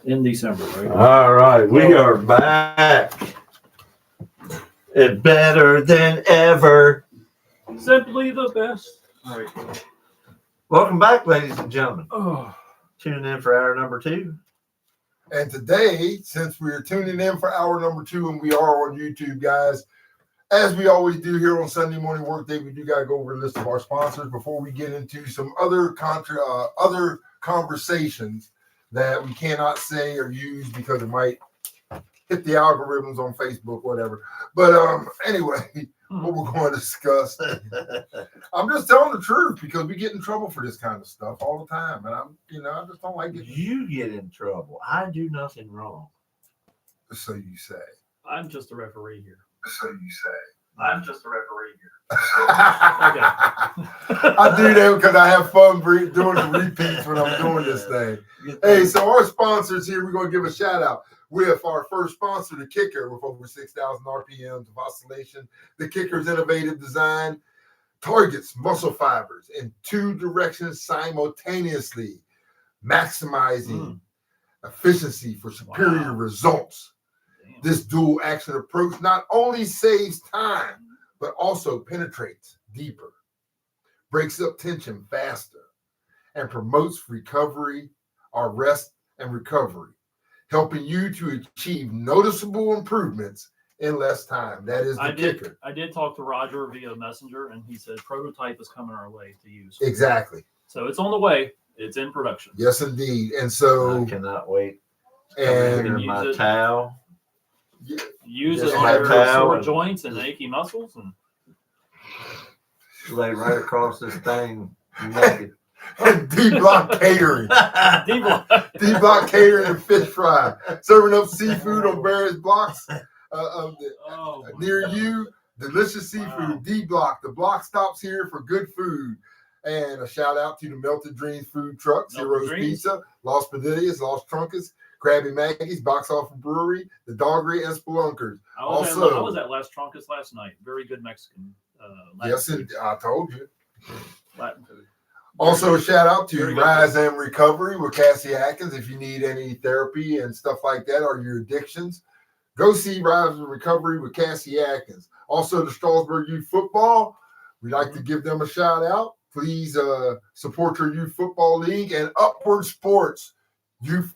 in December, right? All right, we are back. It's better than ever. Simply the best. All right. Welcome back, ladies and gentlemen. Oh. Tuning in for hour number 2. And today, since we're tuning in for hour number 2 and we are on YouTube, guys, as we always do here on Sunday Morning Workday, we do got to go over a list of our sponsors before we get into some other other conversations that we cannot say or use because it might hit the algorithms on Facebook, whatever. But anyway, what we're going to discuss. I'm just telling the truth because we get in trouble for this kind of stuff all the time. And I just don't like it. You get in trouble. I do nothing wrong. So you say. I'm just a referee here. So you say. I'm just a referee here. I do that because I have fun doing the repeats when I'm doing this thing. Hey, so our sponsors here, we're going to give a shout out with our first sponsor, the Kicker, with over 6,000 RPMs of oscillation. The Kicker's innovative design targets muscle fibers in 2 directions simultaneously, maximizing efficiency for superior results. Damn. This dual action approach not only saves time, but also penetrates deeper, breaks up tension faster, and promotes recovery or rest and recovery, helping you to achieve noticeable improvements in less time. That is the kicker. I did talk to Roger via Messenger, and he said prototype is coming our way to use. Exactly. So it's on the way. It's in production. Yes, indeed. And so I cannot wait. And Under my towel. Use Just it on my your towel sore and- joints and achy muscles. And Lay right across this thing naked. D-Block Catering. D-Block Catering and Fish Fry. Serving up seafood on various blocks near you. Delicious seafood. Wow. D-Block. The block stops here for good food. And a shout out to the Melted Dreams food truck, Zero's Pizza, Los Padillas, Los Truncas, Krabby Maggie's, Box Office Brewery, the Doggery, and Spelunkers. I was at Las Truncas last night. Very good Mexican. Yes, I told you. Latin food. Also, a shout out to Very Rise good. and Recovery with Cassie Atkins. If you need any therapy and stuff like that or your addictions, go see Rise and Recovery with Cassie Atkins. Also, the Strasburg Youth Football. We'd like to give them a shout out. Please support your youth football league and Upward Sports. Youth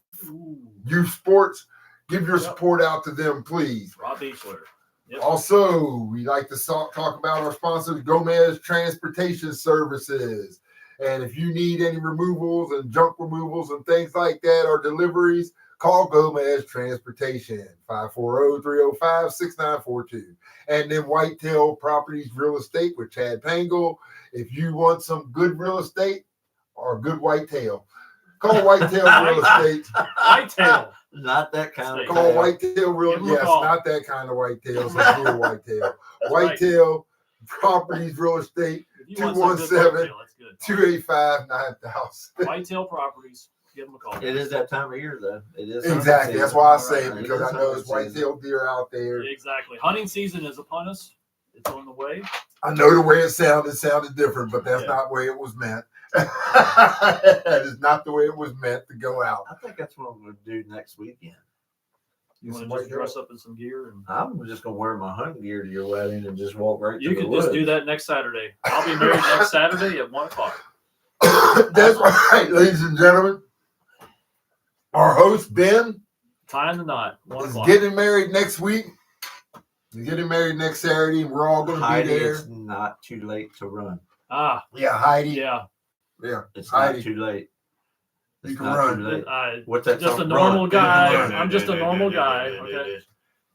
Sports. Give your support out to them, please. Rob Beechler. Yep. Also, we like to talk about our sponsors, Gomez Transportation Services. And if you need any removals and junk removals and things like that or deliveries, call Gomez Transportation, 540-305-6942. And then Whitetail Properties Real Estate with Chad Pangle. If you want some good real estate or good whitetail, call Whitetail Real Estate. Whitetail. Not that kind of Call Whitetail Real Give 'em a Yes, call. not that kind of whitetail. So real whitetail. That's Whitetail Properties Real Estate, If you want some good whitetail, that's good. 285-9000. Whitetail Properties. Give them a call. It is that time of year, though. It is Exactly. hunting That's season. why I say it, It because is I know hunting there's whitetail deer out there. Exactly. Hunting season is upon us. It's on the way. I know the way it sounded different, but that's not the way it was meant. That is not the way it was meant to go out. I think that's what I'm going to do next weekend. You want to just dress up in some gear and I'm just going to wear my hunting gear to your wedding and just walk right you to the could woods. just do that next Saturday. I'll be married next Saturday at 1:00. That's right, ladies and gentlemen. Our host, Ben, Tying the knot. 1:00. is getting married next week. He's getting married next Saturday, and we're all going to be Heidi, there. it's not too late to run. Yeah, Heidi. Yeah. Yeah. It's Heidi. not too late. You It's can not run. too late. What's Just that a song? normal Run. guy. Run. I'm just a normal guy. Okay.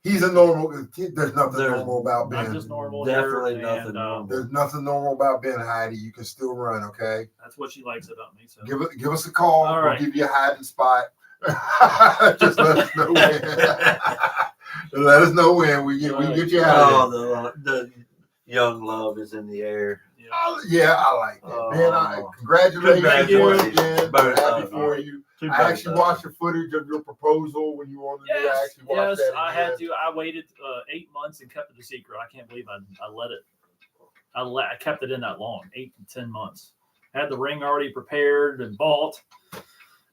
He's a normal. There's nothing There's- normal about I'm Ben. just normal. Definitely here, nothing and, normal. There's nothing normal about Ben, Heidi. You can still run, okay? That's what she likes about me. So Give us a call. All We'll right. give you a hiding spot. Just let us know when. Let us know when we get you out of Oh, the young love is in the air. yeah. Yeah, I like that. Ben, congratulations Thank you. once again. Both Happy of for you. you. Too I bad, actually though. watched the footage of your proposal when you wanted to Yes, actually watch yes, that. I again. had to. I waited 8 months and kept it a secret. I can't believe I let it. I kept it in that long, 8 to 10 months. Had the ring already prepared and bought,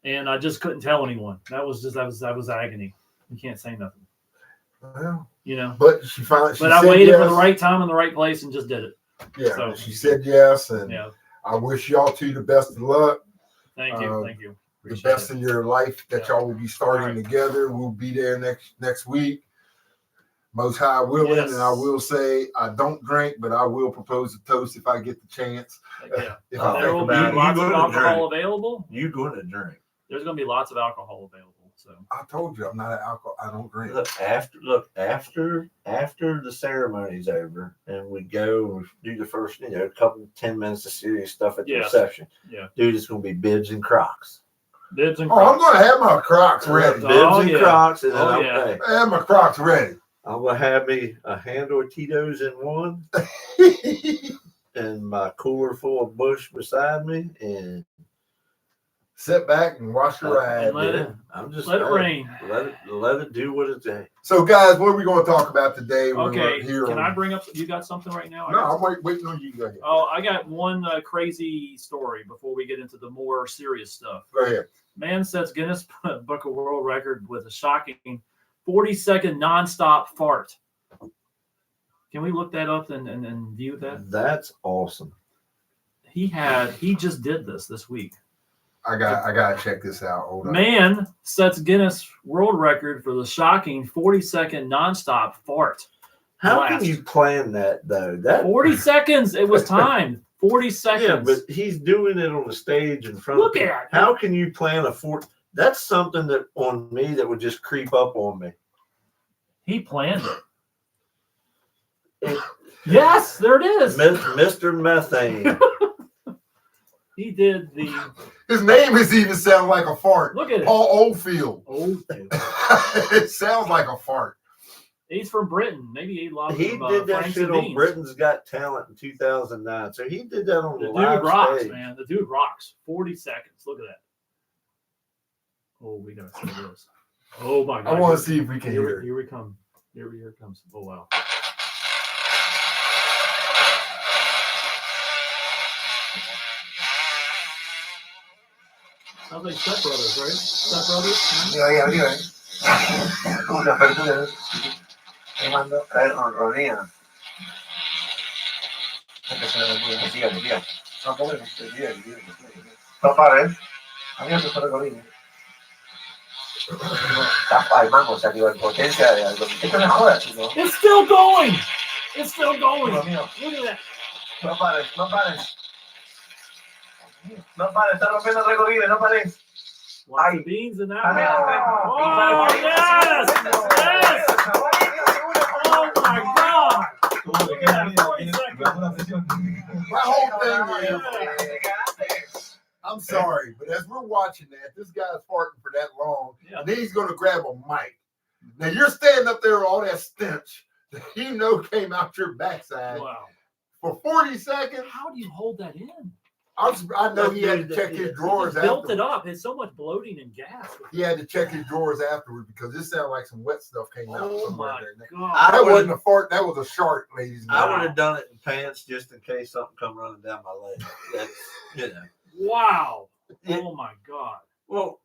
and I just couldn't tell anyone. That was agony. You can't say nothing. Well, You know. but she finally. But I waited for the right time and the right place and just did it. Yeah, So, she said yes, and yeah. I wish y'all two the best of luck. Thank you. Thank you. The best in your life that y'all will be starting Right. together. We'll be there next week. Most High willing, Yes. and I will say I don't drink, but I will propose a toast if I get the chance. Yeah. If I There think will be about it. lots of gonna alcohol drink. available. You going to drink? There's going to be lots of alcohol available. So I told you I'm not an alcohol. I don't drink. After the ceremony's over and we go and we do the first, a couple 10 minutes of serious stuff at the Yes. reception. Yeah. Dude, it's gonna be bibs and Crocs. Bibs and Oh, I'm Crocs. gonna have my Crocs ready. Bibs and Crocs, and then Oh, yeah. I have my Crocs ready. I'm gonna have me a handle of Tito's in one and my cooler full of Bush beside me, and Sit back and watch the ride. And let it- I'm just let it rain. Let it do what it's doing. So, guys, what are we going to talk about today? Okay. Here Can on... I bring up? You got something right now? No, I'm waiting on you. Go ahead. Oh, I got one crazy story before we get into the more serious stuff. Go ahead. Man sets Guinness Book of World Record with a shocking 40-second nonstop fart. Can we look that up and view that? That's awesome. He just did this week. I got to check this out. Hold on. Man sets Guinness World Record for the shocking 40-second nonstop fart. How Blast. can you plan that though? That 40 seconds. It was timed. 40 seconds. Yeah, but he's doing it on the stage in front Look of people. at it. How can you plan a fort? That's something that on me that would just creep up on me. He planned it. Yes, there it is. Mr. Methane. He did the. His name is even sound like a fart. Look at it. Paul Oldfield. Oh, It sounds like a fart. he's from Britain. Maybe he loves He did that shit on Britain's Got Talent in 2009. So he did that on The the dude live rocks, stage. man. The dude rocks. 40 seconds. Look at that. Oh, we gotta see this. Oh my god. I want to see if we can hear Here, it. here we come. Here it comes. Oh wow. Sounds like Step Brothers, right? Step Brothers? Una apertura. Me mando a ver, rodilla. Siga. No, pobre, no pares. A mí no se fue recorrido. Tapa el mango, o sea, digo, en potencia de algo. Esto no es joda, chico. It's still going! It's still going! Dios mío. Look at that. No pares. No pares, está rompiendo el recorrido, no pares. Lots of beans in that Ay. one. Oh, yes! Yes! Oh my god! My whole thing is, I'm sorry, but as we're watching that, this guy's farting for that long, Yeah. and then he's going to grab a mic. Now, you're standing up there with all that stench that you know came out your backside Wow. for 40 seconds. How do you hold that in? I know he had to check his drawers He built afterwards. it up. It's so much bloating and gas. He had to check his drawers afterwards because it sounded like some wet stuff came out Oh somewhere my there. god. That wasn't a fart. That was a shark, ladies and I gentlemen. would have done it in pants just in case something come running down my leg. That's, Wow. It- Oh my god. Well,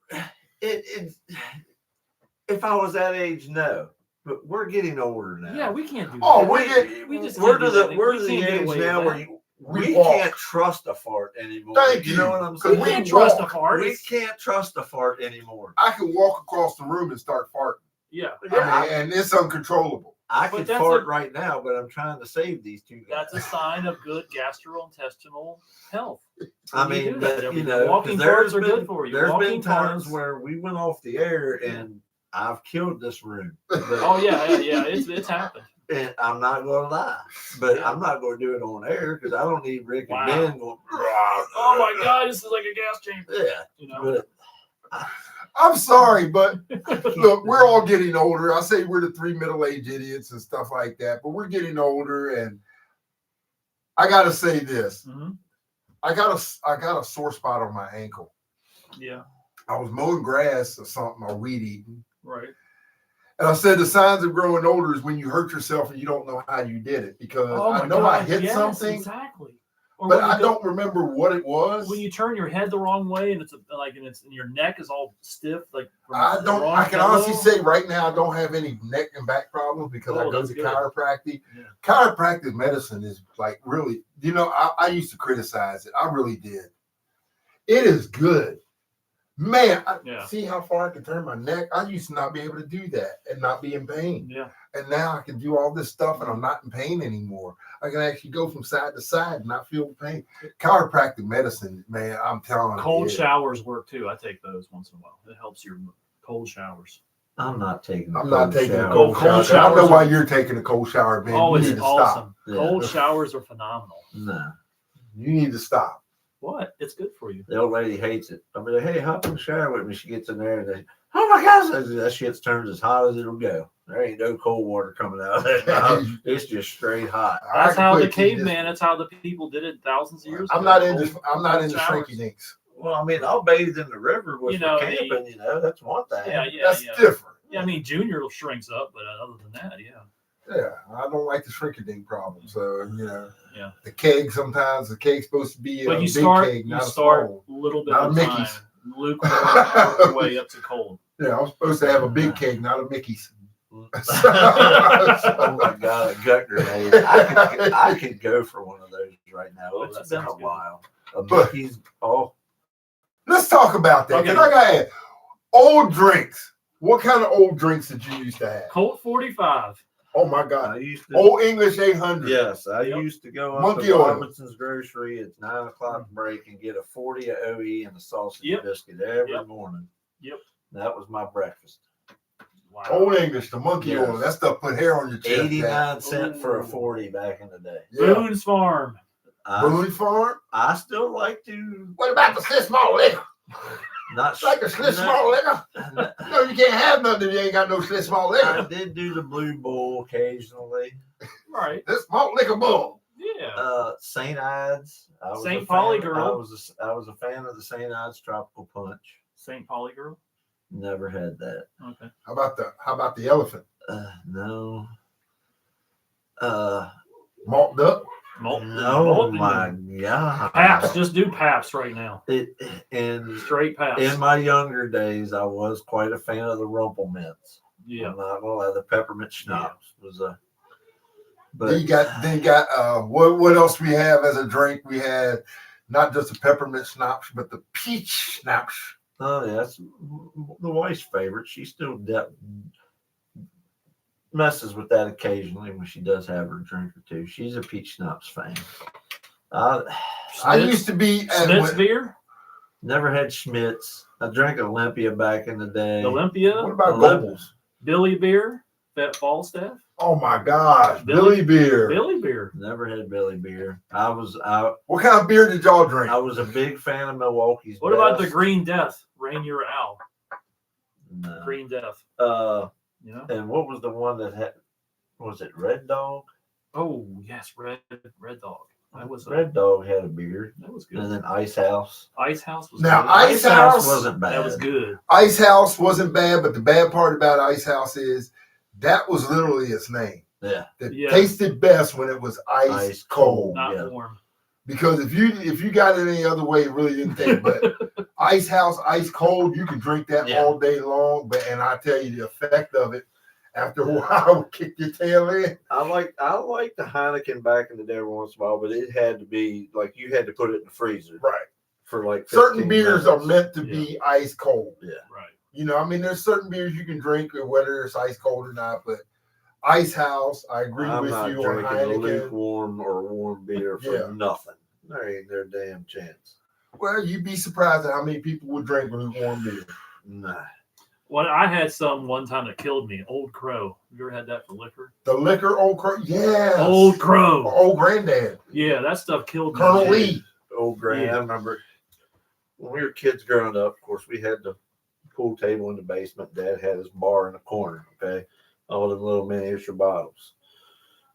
if I was that age, no. But we're getting older now. Yeah, we can't do Oh, that. we just we're can't to do that. the We can't get age away with now that. where we walk. can't trust a fart anymore. Thank You know what I'm We saying? can't we trust a walk. fart. We can't trust a fart anymore. I can walk across the room and start farting. Yeah. I mean, and it's uncontrollable. I But could that's fart a- right now, but I'm trying to save these two guys. That's a sign of good gastrointestinal health. I when you mean, do that but, every you day. know, 'cause Walking there's farts are been, good for you. There's Walking been times farts- where we went off the air and I've killed this room. But, Oh yeah. It's happened. and I'm not going to lie, but Yeah. I'm not going to do it on air because I don't need Rick Wow. and Ben going. Oh my god, this is like a gas chamber. Yeah, You know. but I'm sorry, but look, we're all getting older. I say we're the three middle-aged idiots and stuff like that, but we're getting older, and I gotta say this. Mhm. I got a sore spot on my ankle. Yeah. I was mowing grass or something, or weed eating. Right. And I said the signs of growing older is when you hurt yourself and you don't know how you did it. Because Oh I my know I God, hit yes, something. Exactly. Or but when you I don't remember what it was. when you turn your head the wrong way and and your neck is all stiff, like from I the don't. wrong I can pillow. honestly say right now I don't have any neck and back problems because I Oh, go that's to good. chiropractic. Yeah. Chiropractic medicine is like really. I used to criticize it. I really did. It is good, man. Yeah. See how far I can turn my neck. I used to not be able to do that and not be in pain. Yeah. And now I can do all this stuff and I'm not in pain anymore. I can actually go from side to side and not feel pain. Chiropractic medicine, man, I'm telling you. Cold showers work too. I take those once in a while. It helps your cold showers. I'm not taking. I'm not taking a shower. cold Cold shower. I don't know showers why are- you're taking a cold shower, man. Oh, You it's need to stop. awesome. Yeah. Cold showers are phenomenal. No, You need to stop. What? It's good for you. the old lady hates it. I'll be like, hey, hop in the shower with me. She gets in there and they, oh my gosh, that shit turns as hot as it'll go. There ain't no cold water coming out of that mouth. It's just straight hot. That's I how the quit. You caveman. That's how the people did it thousands of years I'm ago. not into. Cold- I'm not cold into showers. shrinky dinks. Well, I mean, I'll bathe in the river with You know, for camping. That's one thing. Yeah, yeah, That's yeah. different. Yeah, I mean, Junior shrinks up, but other than that, yeah. Yeah, I don't like the shrinky dink problem. So Yeah. the keg sometimes the keg's supposed to be But a you big start, keg, you not a start small. a little bit Not at a a time. Mickey's. Lukewarm, work your way up to cold. Yeah, I'm supposed to have a big keg, not a Mickey's. Oh my god, a gut grenade! I could go for one of those right now. Oh, It's that been a sounds good. while. A But- Mickey's. Oh, Let's talk about that. Okay. Because I got old drinks. What kind of old drinks did you used to have? Colt 45. Oh my I God. used to. Old English 800. Yes, I Yep. used to go up Monkey to oil. Robinson's Grocery at 9:00 break and get a 40 of OE and a sausage Yep. biscuit every Yep. morning. Yep. That was my breakfast. Wow. Old English, the monkey Yes. oil. That stuff put hair on your chest. 89 cents for a Ooh. 40 back in the day. Yeah. Boone's Farm. Boone Farm. I still like to What about the Swiss malt liquor? not Like a Swiss no, malt liquor? no, No, you can't have nothing if you ain't got no Swiss malt I liquor. did do the Blue Bull occasionally. Right. This malt liquor bull. Yeah. St. Ides. I was St. a Pauli fan- girl. I was a fan of the St. Ides Tropical Punch. St. Pauli girl. Never had that. Okay. How about the elephant? No. Malt duck? Malt. No, malt my and God. Paps. Just do Paps right now. In Straight Paps. my younger days, I was quite a fan of the Rumple Mints. Yeah. I'm not gonna lie, the peppermint schnapps was a. Then you But got what else we have as a drink? We had not just the peppermint schnapps, but the peach schnapps. oh yeah, that's the wife's favorite. She still messes with that occasionally when she does have her drink or two. She's a peach schnapps fan. I I used to be at Smith's beer. never had Schmitz. I drank Olympia back in the day. Olympia. what about Eleven. Gobles? Billy beer. Fat Falstaff. Oh my gosh, Billy- Billy beer. Billy beer. Never had Billy beer. I was What kind of beer did y'all drink? a big fan of Milwaukee's. What about the Best. Green Death? Rainier Owl. No. Green Death. You know. And what was the one that had? Was it Red Dog? Oh yes, Red Dog. That was Red Dog had a beer, That was and good. then Ice House. Ice House was Now, good. Ice House- wasn't bad. That was good. Ice House wasn't bad, but the bad part about Ice House is that was literally its name. Yeah, It Yeah. tasted best when it was ice cold. Not Yeah. warm. Because if you got it any other way, it really didn't taste. But Ice House, ice cold, you can drink that Yeah. all day long. But and I tell you, the effect of it after a while would kick your tail in. I like the Heineken back in the day every once in a while, but it had to be like you had to put it in the freezer Right. for like Certain 15 beers minutes. are meant to be ice cold. Right. You know, I mean, there's certain beers you can drink, whether it's ice cold or not. But Ice House, I agree I'm with not you on drinking a Heineken. lukewarm or warm beer for Yeah. nothing. There ain't their damn chance. Well, you'd be surprised at how many people would drink lukewarm beer. Nah. Well, I had some one time that killed me. Old Crow. You ever had that for liquor? The liquor, Old Crow, yeah. Old Crow. Old Granddad, Yeah, that stuff killed me. Colonel man. Lee. Old Grand. Yeah. I remember when we were kids growing up, of course, we had the pool table in the basement. Dad had his bar in the corner, okay? All them little miniature bottles.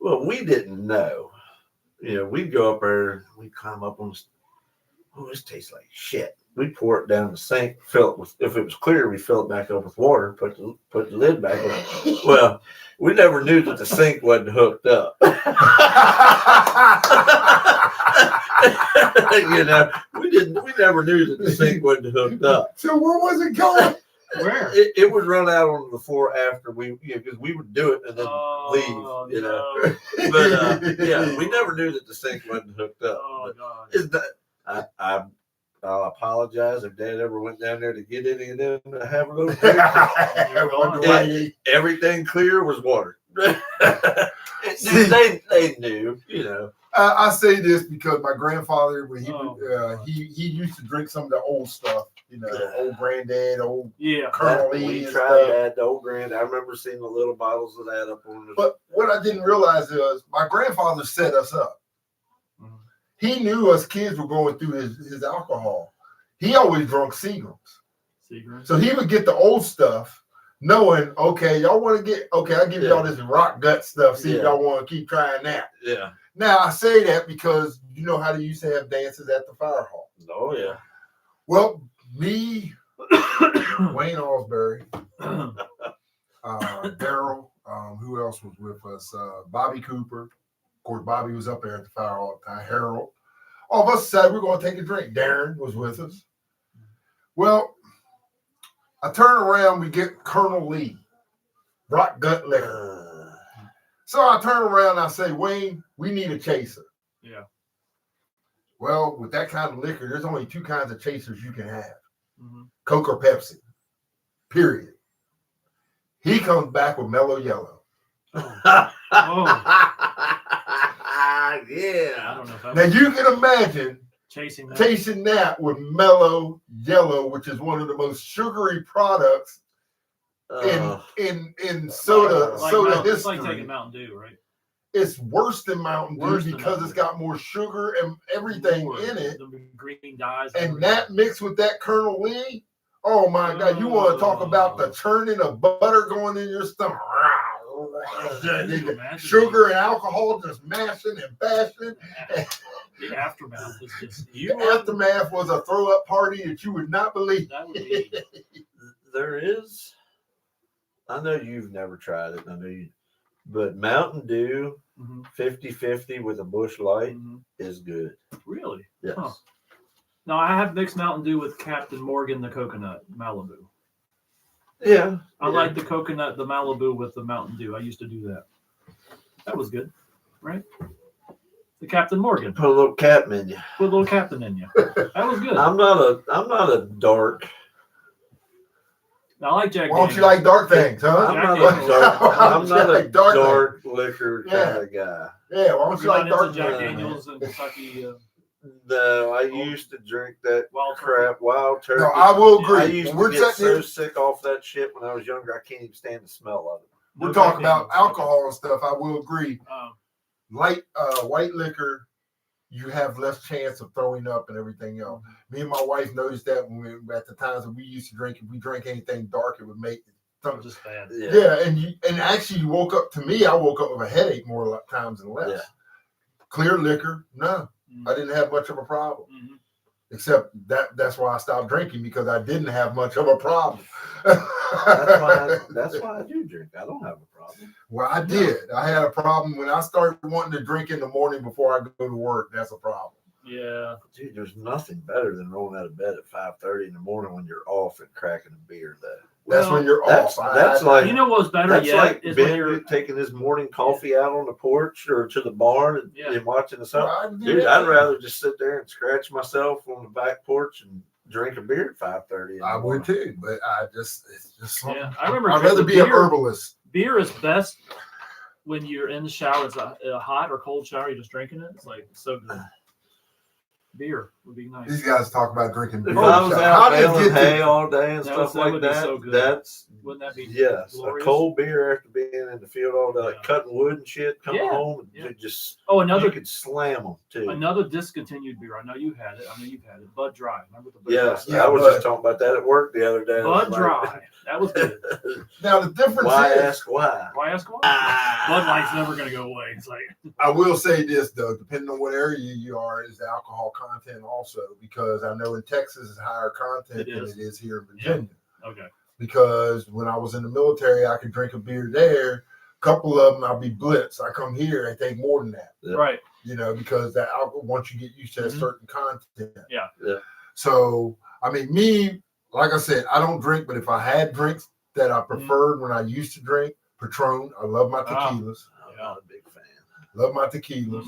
Well, we didn't know. You know, we'd go up there, we'd climb up on oh, this tastes like shit. We pour it down the sink, fill it with, if it was clear, we fill it back up with water, put the lid back on. Well, we never knew that the sink wasn't hooked up. You know, we never knew that the sink wasn't hooked up. So where was it going? Where? It would run out on the floor after we, because we would do it and then leave, you know. no. But yeah, we never knew that the sink wasn't hooked up. Oh, God. Is that I'll apologize if Dad ever went down there to get any of them to have a little everything clear was water. See, they knew, you know. I say this because my grandfather, when Oh, he used to drink some of the old stuff, you know, old Granddad, old Yeah. Colonel We Lee and tried stuff. that, the old grand. I remember seeing the little bottles of that up on the. But what I didn't realize is my grandfather set us up. Mhm. He knew us kids were going through his alcohol. He always drunk Seagrams. Secret. So he would get the old stuff, knowing, okay, y'all want to get, okay, I'll give y'all this rock gut stuff. See if y'all want to keep trying that. Yeah. Now, I say that because you know how they used to have dances at the fire hall. Oh yeah. Well, me, Wayne Osbury, Daryl, who else was with us? Bobby Cooper. Of course, Bobby was up there at the fire all the time. Harold. All of us decided we're going to take a drink. Darren was with us. Well, I turn around, we get Colonel Lee, rock gut liquor. So I turn around and I say, Wayne, we need a chaser. Yeah. Well, with that kind of liquor, there's only two kinds of chasers you can have. Mhm. Coke or Pepsi. Period. He comes back with Mellow Yellow. Oh. I Yeah. don't know if that Now was you can imagine chasing that. tasting that with Mellow Yellow, which is one of the most sugary products in soda Like soda Mountain- history. It's like taking Mountain Dew, right? It's worse than Mountain Dew Worse than because Mountain it's Dew. got more sugar and everything Lord, in it. The green dyes. And that mixed with that Colonel Lee, oh my God, you want to talk about the churning of butter going in your stomach. Sugar and alcohol just mashing and bashing. The aftermath is just The aftermath was a throw up party that you would not believe. That would be. There is. I know you've never tried it. I know you, but Mountain Dew Mhm. 50-50 with a Bush Light Mhm. is good. Really? Yes. Huh. No, I have mixed Mountain Dew with Captain Morgan, the coconut Malibu. Yeah. I like the coconut, the Malibu with the Mountain Dew. I used to do that. That was good, right? The Captain Morgan. Put a little cap in you. Put a little captain in you. That was good. I'm not a dark. I like Jack. Why don't you like dark things, huh? I'm Jack not Daniels. a dark. I'm not a Like dark dark liquor Yeah. kind of guy. Yeah, why don't you You're like not dark into Jack things? Daniels and Kentucky No, I used to drink that Wild crap, Wild Turkey. No, I will Yeah, agree. I used When to we're get sitting here, so sick off that shit when I was younger. I can't even stand the smell of it. we're talking about alcohol and stuff. I will agree. Um, Light white liquor, you have less chance of throwing up and everything else. Me and my wife noticed that when we, at the times that we used to drink, if we drank anything dark, it would make something. just bad. Yeah, and actually, you woke up. To me, I woke up with a headache more times than less. Yeah. Clear liquor, no, I didn't have much of a problem. Mhm. Except that's why I stopped drinking, because I didn't have much of a problem. That's why I do drink. I don't have a problem. Well, I did. I had a problem when I started wanting to drink in the morning before I go to work. That's a problem. Yeah. Dude, there's nothing better than rolling out of bed at 5:30 in the morning when you're off and cracking a beer. That's Well, when you're That's off. that's like You know what's better that's yet like is when you're Ben taking his morning coffee out on the porch or to the barn and, Yeah. and watching the sun. Well, I did Dude, that. I'd rather just sit there and scratch myself on the back porch and drink a beer at 5:30. I would too, but it's just something. Yeah, I remember. I'd rather be an beer, herbalist. Beer is best when you're in the shower. It's a hot or cold shower. You're just drinking it. It's like so good. Beer would be nice. These guys talk about drinking beer. If I was How out did it baling get hay to- all day and That stuff would like be that, so good. that's Wouldn't that be? yes, glorious? a cold beer after being in the field all day, like Yeah. cutting wood and shit, coming Yeah, home and yeah. you just Oh, you another could slam them too. another discontinued beer. I know you had it. I know you've had it. Bud Dry. Remember the Bud Yes, Dry? Yeah, I was Bud. just talking about that at work the other day. I was Bud like, Dry. That was good. Now the difference Why is, ask why? Why ask why? Ah. Bud Light's never gonna go away. It's like I will say this though, depending on what area you are, is the alcohol content also, because I know in Texas is higher content It than is. it is here in Virginia. Okay. Because when I was in the military, I could drink a beer there. A couple of them, I'll be blitzed. I come here and take more than that. Yeah. Right. You know, because that alcohol, once you get used to that certain content. Yeah. Yeah. So, I mean, me, like I said, I don't drink, but if I had drinks that I preferred when I used to drink, Patron, I love my tequilas. I'm not a big fan. Love my tequilas.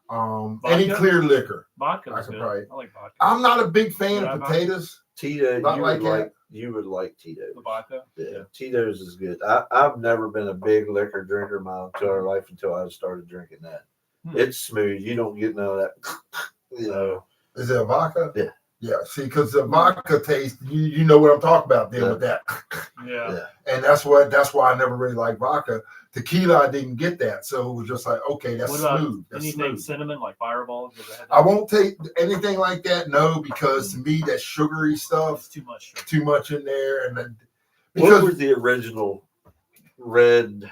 Vodka? Any clear liquor. Vodka I is could good. probably- I like vodka. I'm not a big fan Yeah, of vodka. potatoes. Tito, Not like that. you would like Tito's. The vodka. Yeah, Tito's is good. I've never been a big liquor drinker my entire life until I started drinking that. It's smooth. You don't get none of that. You know. Is it a vodka? Yeah. Yeah. See, because the vodka taste, you know what I'm talking about then with that. Yeah. And that's why I never really liked vodka. Tequila, I didn't get that, so it was just like, okay, that's What about smooth. That's anything smooth. cinnamon like Fireball? Have you ever had that? I won't take anything like that, no, because to me that sugary stuff, It's too much sugar. too much in there, and then, What because was the original red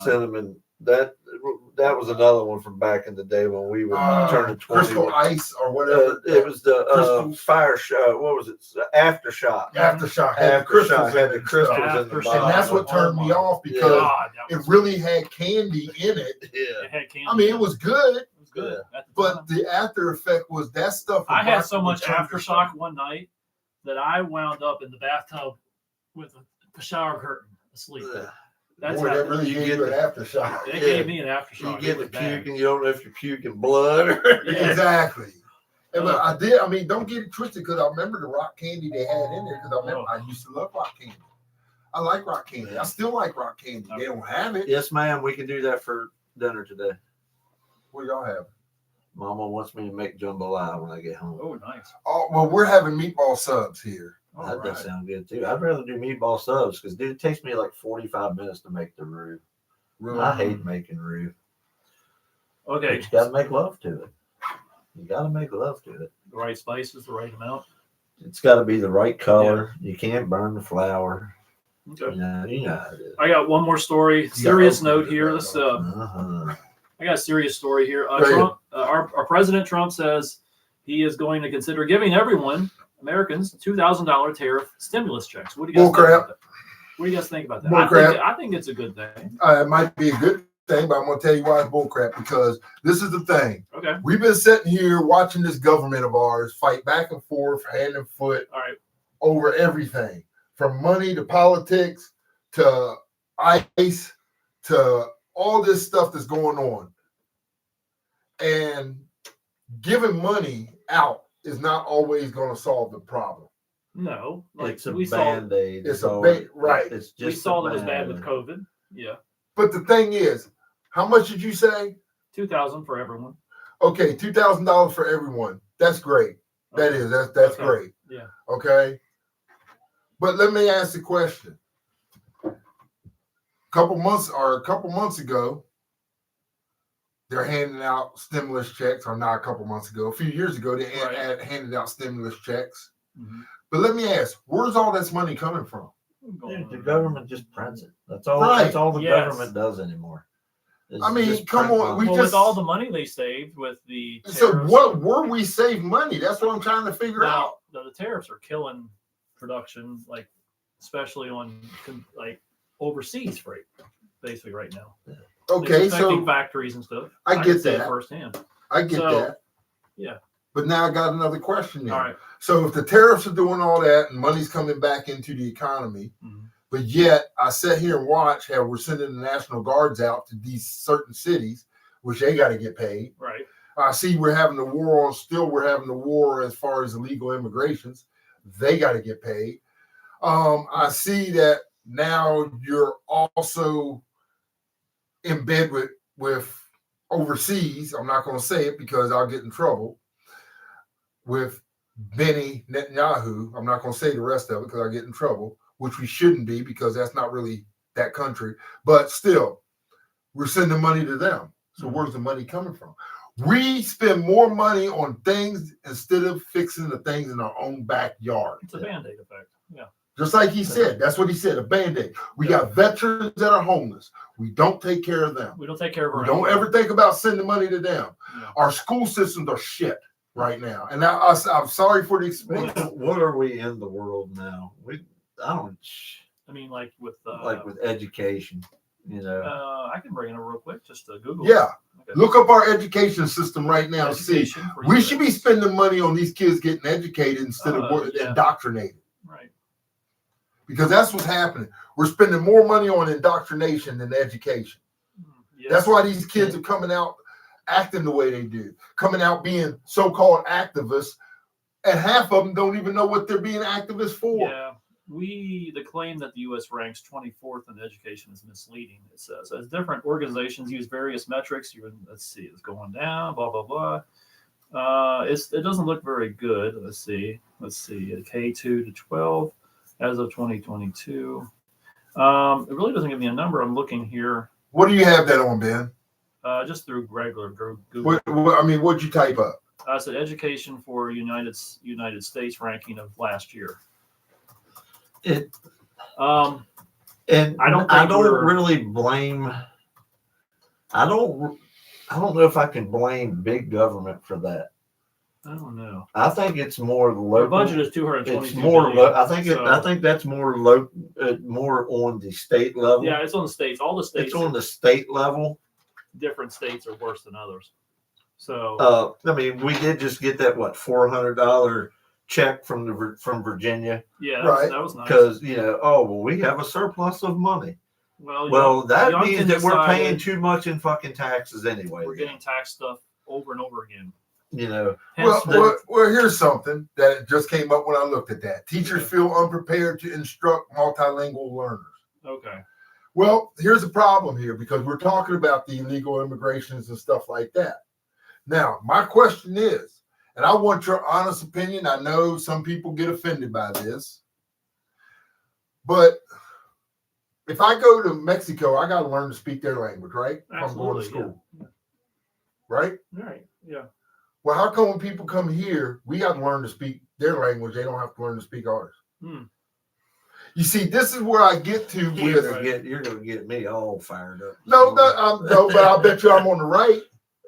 cinnamon? That was another one from back in the day when we were turning 20. Crystal Ice or whatever. It was the Crystal- fire shot. What was it? Aftershock. Aftershock had the Aftershock crystals had in the it. crystals in the Aftershock. bottom. And that's what turned me off because God, that it was really had candy in it. Yeah. It had candy. I mean, it was good, It was good. At the but time. the after effect was that stuff. I had so would much turn your aftershock stomach. one night that I wound up in the bathtub with a shower curtain asleep. Yeah. That's Boy, how that really you gave get you an the- aftershock. it Yeah. gave me an You aftershock. get It the was bad. puke and you don't know if you're puking blood or Yeah. Exactly. And but I did. I mean, don't get it twisted because I remember the rock candy they had in there because I used to love rock candy. I like rock candy. I still like rock candy. They don't have it. Yes, ma'am. We can do that for dinner today. What do y'all have? Mama wants me to make jambalaya when I get home. Oh, nice. Oh well, we're having meatball subs here. All That right. does sound good too. I'd rather do meatball subs because dude, it takes me like 45 minutes to make the roux. Really? I hate making roux. But Okay. you gotta make love to it. You gotta make love to it. The right spices, the right amount. It's gotta be the right color. You can't burn the flour. Okay. You know how it is. I got one more story. Serious note here. Let's Uh-huh. I got a serious story here. Go ahead. Trump, our President Trump says he is going to consider giving everyone, Americans, $2,000 tariff stimulus checks. What do you guys think Bullcrap. about that? What do you guys think about that? Bullcrap. I think it's a good thing. It might be a good thing, but I'm going to tell you why it's bullcrap because this is the thing. Okay. We've been sitting here watching this government of ours fight back and forth, hand and foot, All right. over everything from money to politics to ICE to all this stuff that's going on. And giving money out is not always going to solve the problem. No. Like It's a we saw, band-aid. It's is a all ba- it- right. It's just we saw a that was bad with band-aid. COVID. Yeah. But the thing is, how much did you say? 2,000 for everyone. Okay, $2,000 for everyone. That's great. That Okay. is that's Okay. great. Yeah. Okay. But let me ask the question. A couple months ago, they're handing out stimulus checks, or not a couple months ago, a few years ago, they Right. handed out stimulus checks. Mhm. But let me ask, where's all this money coming from? Dude, the government just prints it. That's all. Right. That's all the Yes. government does anymore. is I mean, just come print on, money. we Well, just- with all the money they saved with the So tariffs, what were we save money? That's what I'm trying to figure out. now, the tariffs are killing production, like especially on like overseas freight, basically right now. Okay, It's affecting so factories and stuff. I can get say it that. firsthand. I get so, that. yeah. But now I got another question there. All right. So if the tariffs are doing all that and money's coming back into the economy, Mhm. but yet I sit here and watch how we're sending the National Guards out to these certain cities, which they got to get paid. Right. I see we're having the war as far as illegal immigrations. They got to get paid. I see that now you're also in bed with overseas. I'm not going to say it because I'll get in trouble with Benny Netanyahu. I'm not going to say the rest of it because I'll get in trouble, which we shouldn't be because that's not really that country. But still, we're sending money to them. So where's the money coming from? We spend more money on things instead of fixing the things in our own backyard. It's a Band-Aid effect. Yeah. Just like he said, that's what he said, a Band-Aid. We got veterans that are homeless. We don't take care of them. We don't take care of our We don't own. ever think about sending money to them. Yeah. Our school systems are shit. right now. And I'm sorry for the expense. What are we in the world now? I don't I mean, like with education, I can bring it up real quick just to Google. Yeah. Okay. Look up our education system right now. See, Education for we US. should be spending money on these kids getting educated instead of Yeah. indoctrinated. Right. Because that's what's happening. We're spending more money on indoctrination than education. Yes. That's why these kids are coming out acting the way they do, coming out being so-called activists, and half of them don't even know what they're being activists for. Yeah. The claim that the U.S. ranks 24th in education is misleading. It says as different organizations use various metrics, let's see, it's going down, blah blah blah. It doesn't look very good. Let's see, K2 to 12 as of 2022. It really doesn't give me a number. I'm looking here. What do you have that on, Ben? Just through regular Google. What'd you type up? I said education for United States ranking of last year. and I don't really blame. I don't know if I can blame big government for that. I don't know. I think it's more local. Our budget is 222 It's more. billion, I think that's more low, more on the state level. Yeah, it's on the states. All the states. It's on the state level. Different states are worse than others. So. I mean, we did just get that $400 check from Virginia. Yeah, right. That was nice. Because we have a surplus of money. Well, that means that we're paying too much in fucking taxes anyway. We're getting tax stuff over and over again. Well, here's something that just came up when I looked at that. Teachers feel unprepared to instruct multilingual learners. Okay. Well, here's the problem here because we're talking about the illegal immigrations and stuff like that. Now, my question is, and I want your honest opinion. I know some people get offended by this, but if I go to Mexico, I got to learn to speak their language, right? If I'm going to school. Yeah. Right? Right. Yeah. Well, how come when people come here, we got to learn to speak their language? They don't have to learn to speak ours. You see, this is where I get to with. You're going to get me all fired up. No, but I bet you I'm on the right.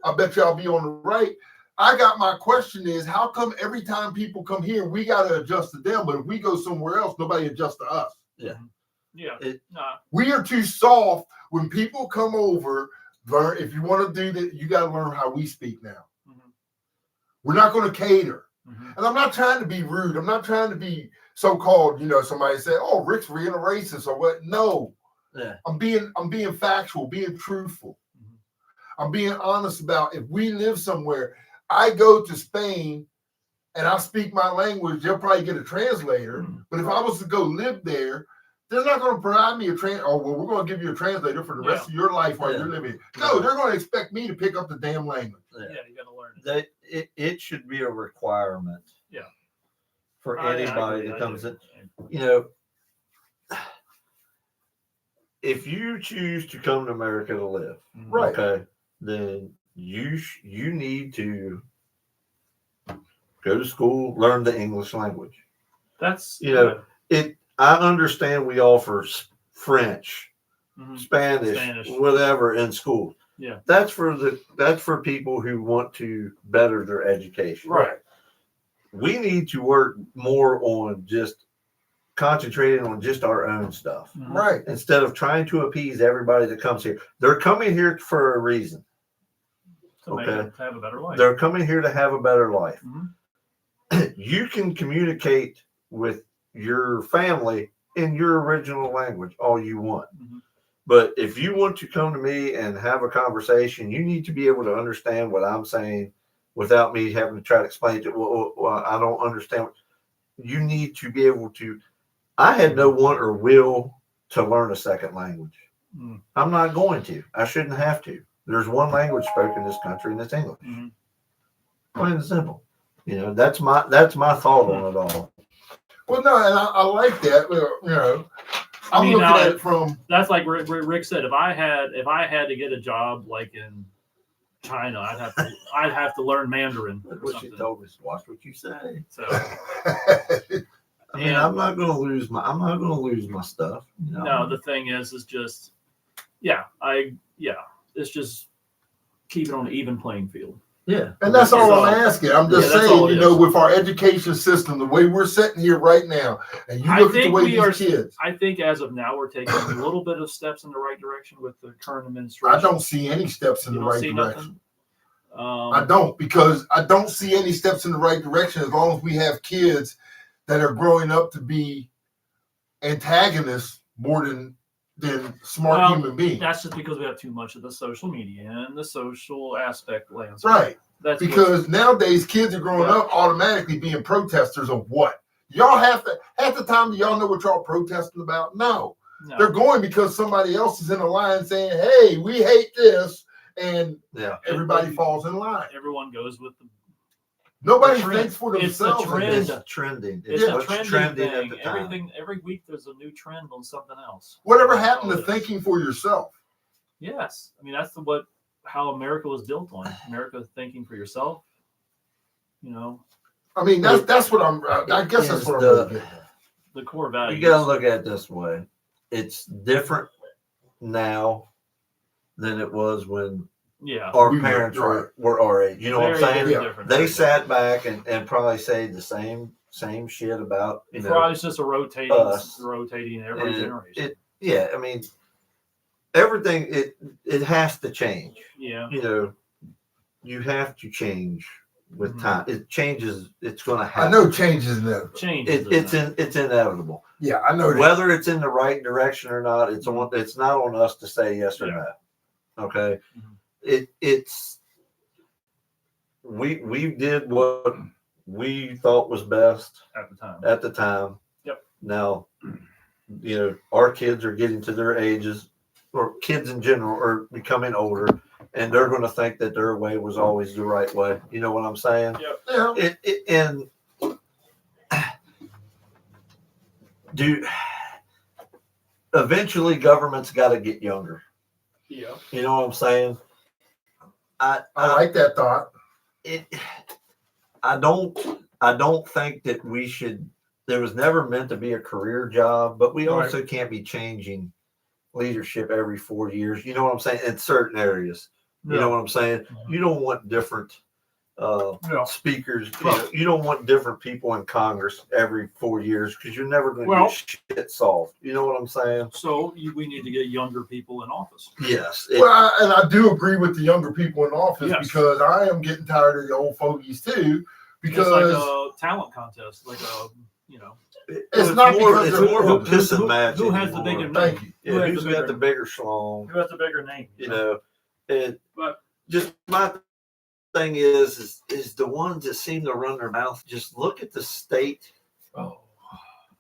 I bet you I'll be on the right. I got my question is, how come every time people come here, we got to adjust to them, but if we go somewhere else, nobody adjusts to us? Yeah. Yeah. We are too soft when people come over. Learn if you want to do that, you got to learn how we speak now. We're not going to cater. And I'm not trying to be rude. I'm not trying to be so-called, somebody say, oh, Rick's being a racist or what. No. Yeah. I'm being factual, being truthful. I'm being honest about if we live somewhere, I go to Spain and I speak my language, they'll probably get a translator. But if I was to go live there, they're not going to provide me a we're going to give you a translator for the rest of your life while you're living. No, they're going to expect me to pick up the damn language. Yeah, you got to learn it. It should be a requirement. Yeah. For anybody that comes in. If you choose to come to America to live, right? Okay, then you need to go to school, learn the English language. That's I understand we offer French, Spanish, whatever in school. Yeah, that's for people who want to better their education. Right. We need to work more on just concentrating on just our own stuff. Right. Instead of trying to appease everybody that comes here. They're coming here for a reason. To have a better life. They're coming here to have a better life. You can communicate with your family in your original language all you want. But if you want to come to me and have a conversation, you need to be able to understand what I'm saying without me having to try to explain it. Well, I don't understand. You need to be able to. I had no want or will to learn a second language. I'm not going to. I shouldn't have to. There's one language spoken in this country, and it's English. Plain and simple. That's my thought on it all. Well, no, and I like that. I'm looking at it from. That's like Rick said. If I had to get a job like in China, I'd have to learn Mandarin. What she told me is watch what you say. So. I mean, I'm not going to lose my stuff. No, the thing is just, it's just keep it on an even playing field. Yeah. And that's all I'm all. asking. I'm just Yeah, that's saying, all it you know, is. with our education system, the way we're sitting here right now, and you I look at the think way we these are. kids, I think as of now, we're taking a little bit of steps in the right direction with the current administration. I don't see any steps in You the don't right see direction. nothing? I don't, because I don't see any steps in the right direction as long as we have kids that are growing up to be antagonists more than smart Well, human beings. That's just because we have too much of the social media and the social aspect landscape. Right. That's Because nowadays kids are growing up automatically being protesters of what? Y'all have to, half the time, do y'all know what y'all protesting about? No. They're going because somebody else is in a line saying, hey, we hate this. And everybody falls in line. Everyone goes with the Nobody trend. thinks for It's the themselves. trend. It's trending. It's a what's trending at thing. the time. Everything every week there's a new trend on something else. Whatever That's happened all to it is. thinking for yourself? Yes, I mean that's how America was built on. America thinking for yourself. You know, I mean, that's what I guess that's what I'm really getting at. the core values. You got to look at it this way. It's different now than it was when our parents were our age. You know what I'm saying? Different. They sat back and probably say the same shit about, you know. Probably it's just a rotating every generation. I mean, everything, it has to change. Yeah. You know, you have to change with time. It changes. It's going to happen. I know change is inevitable. It's inevitable. Yeah, I know. Whether it's in the right direction or not, it's not on us to say yes or no. Okay. We did what we thought was best at the time. Yep. Now, you know, our kids are getting to their ages, or kids in general are becoming older, and they're going to think that their way was always the right way. You know what I'm saying? Yep. Yeah. Eventually government's got to get younger. Yeah. You know what I'm saying? I like that thought. I don't think that we should. There was never meant to be a career job, but we also can't be changing leadership every 4 years. You know what I'm saying? In certain areas. You know what I'm saying? You don't want different speakers. You don't want different people in Congress every 4 years because you're never going to get shit solved. You know what I'm saying? So we need to get younger people in office. Yes. And I do agree with the younger people in office because I am getting tired of the old fogies too. Because it's like a talent contest, like a It's more of a pissing match. Who has the bigger name? Who's got the bigger schlong? Who has the bigger name? You know, but just my thing is the ones that seem to run their mouth. Just look at the state.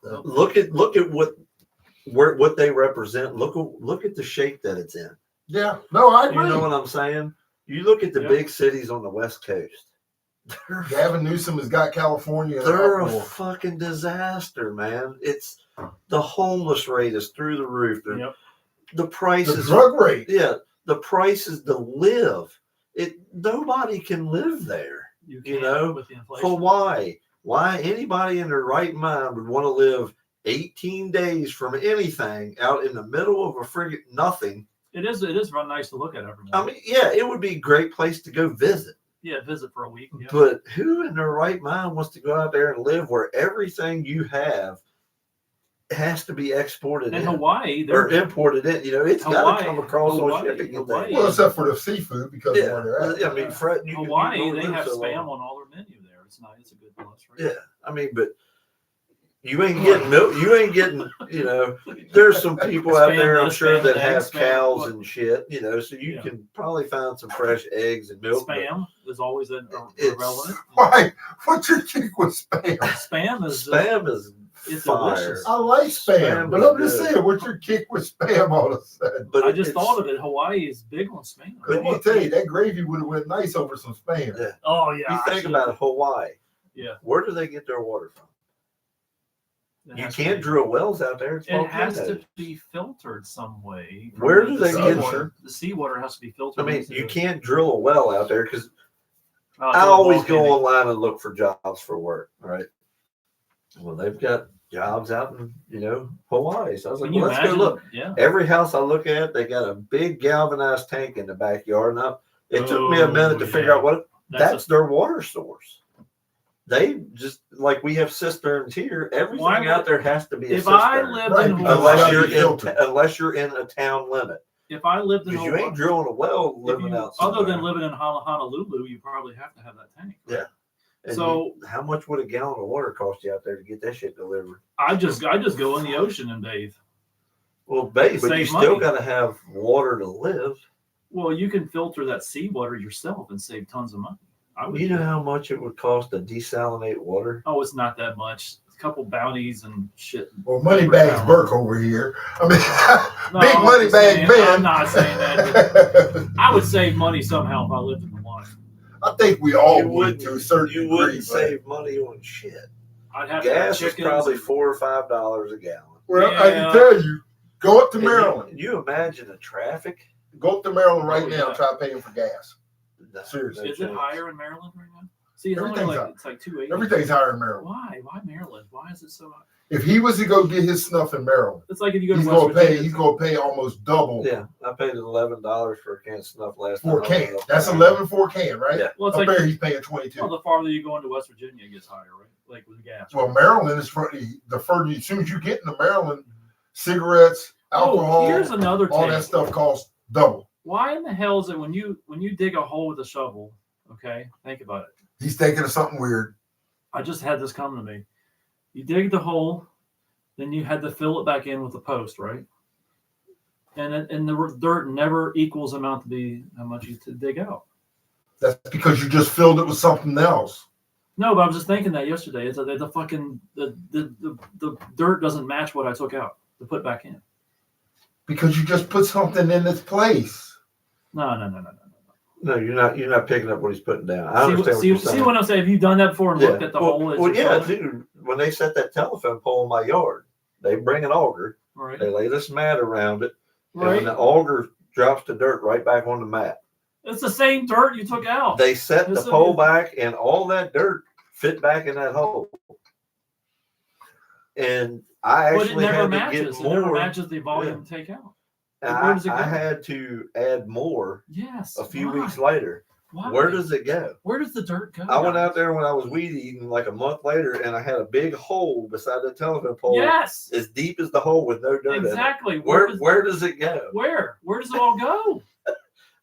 Look at what they represent. Look at the shape that it's in. Yeah, no, I agree. You know what I'm saying? You look at the big cities on the West Coast. Gavin Newsom has got California. They're a fucking disaster, man. It's the homeless rate is through the roof. The prices, the drug rate. Yeah, the prices to live. Nobody can live there. You know, with the inflation. Hawaii. Why anybody in their right mind would want to live 18 days from anything out in the middle of a friggin' nothing? It is real nice to look at every morning. I mean, yeah, it would be a great place to go visit. Yeah, visit for a week. Yeah. But who in their right mind wants to go out there and live where everything you have has to be exported in Hawaii, or imported in? You know, it's got to come across on shipping. Well, except for the seafood because of where they're at. I mean, Hawaii, they have spam on all their menu there. It's nice. It's a good plus, right? Yeah, I mean, but you ain't getting milk. You ain't getting. You know, there's some people out there, I'm sure, that have cows and shit. You know, so you can probably find some fresh eggs and milk. Spam is always irrelevant. Why? What's your kick with spam? Spam is it's delicious. I like spam, but I'm just saying, what's your kick with spam all of a sudden? But I just thought of it. Hawaii is big on spam. But I'll tell you, that gravy would have went nice over some spam. Yeah. Oh yeah. You think about Hawaii. Yeah. Where do they get their water from? You can't drill wells out there. It has to be filtered some way. Where do they get water? The seawater has to be filtered. I mean, you can't drill a well out there because I always go online and look for jobs for work. Right. Well, they've got jobs out in, Hawaii. So I was like, well, let's go look. Yeah. Every house I look at, they got a big galvanized tank in the backyard. And it took me a minute to figure out That's their water source. They just like we have cisterns here. Everything out there has to be a if cistern. I lived Right, in because Hawaii, unless you're in a town limit. if I lived in Because you Hawaii, ain't drilling a well living out somewhere. other than living in Honolulu, you probably have to have that tank. Right? Yeah. And so how much would a gallon of water cost you out there to get that shit delivered? I just go in the ocean and bathe. Well, but Save you still money. got to have water to live. Well, you can filter that seawater yourself and save tons of money. You know how much it would cost to desalinate water? Oh, it's not that much. A couple bounties and shit. Well, Moneybags Burke over here. I mean, No, big Moneybag Ben. I'm not saying that. I would save money somehow if I lived in Hawaii. I think we all You would to a certain You degree. wouldn't but- save money on shit. I'd have to have Gas is chickens probably and- $4 or $5 a gallon. Well, I Yeah. can tell you, go up to And Maryland. You imagine the traffic? Go up to Maryland right Oh, now yeah. and try paying for gas. No, Seriously. no Is it chance. higher in Maryland right now? See, it's only Everything's like up. it's like 280. Everything's higher in Maryland. Why? Why Maryland? Why is it so high? If he was to go get his snuff in Maryland, It's like if you go to he's West gonna Virginia. pay. He's gonna pay almost double Yeah, I paid $11 for a can of snuff last for a time. I was can. up That's there. 11 for a can, right? Yeah. Well, it's Up like there, he's paying 22. the farther you go into West Virginia, it gets higher, right? Like with gas. Well, Maryland is the further. As soon as you get into Maryland, cigarettes, alcohol, Oh, here's another all take. that stuff costs double. Why in the hell is it when you dig a hole with a shovel? Okay, think about it. He's thinking of something weird. I just had this come to me. You dig the hole, then you had to fill it back in with a post, right? And the dirt never equals amount to be how much you to dig out. That's because you just filled it with something else. No, but I was just thinking that yesterday. It's the fucking the dirt doesn't match what I took out to put back in. Because you just put something in its place. No. No, you're not picking up what he's putting down. I understand what you're saying. See what I'm saying? Have you done that before and looked at the hole? Well, yeah, dude. When they set that telephone pole in my yard, they bring an auger. Right. They lay this mat around it, and Right. when the auger drops the dirt right back on the mat, It's the same dirt you took out. they set the It's a- pole back, and all that dirt fit back in that hole. And I But it actually never had to matches. get It never more. matches the volume to take out. And Where does it I go? had to add more Yes. a few why? weeks later. Why? Where does it go? Where does the dirt go? I went guys? out there when I was weed eating like a month later, and I had a big hole beside the telephone pole, Yes. as deep as the hole with no dirt Exactly. in it. Where does it go? Where does it all go?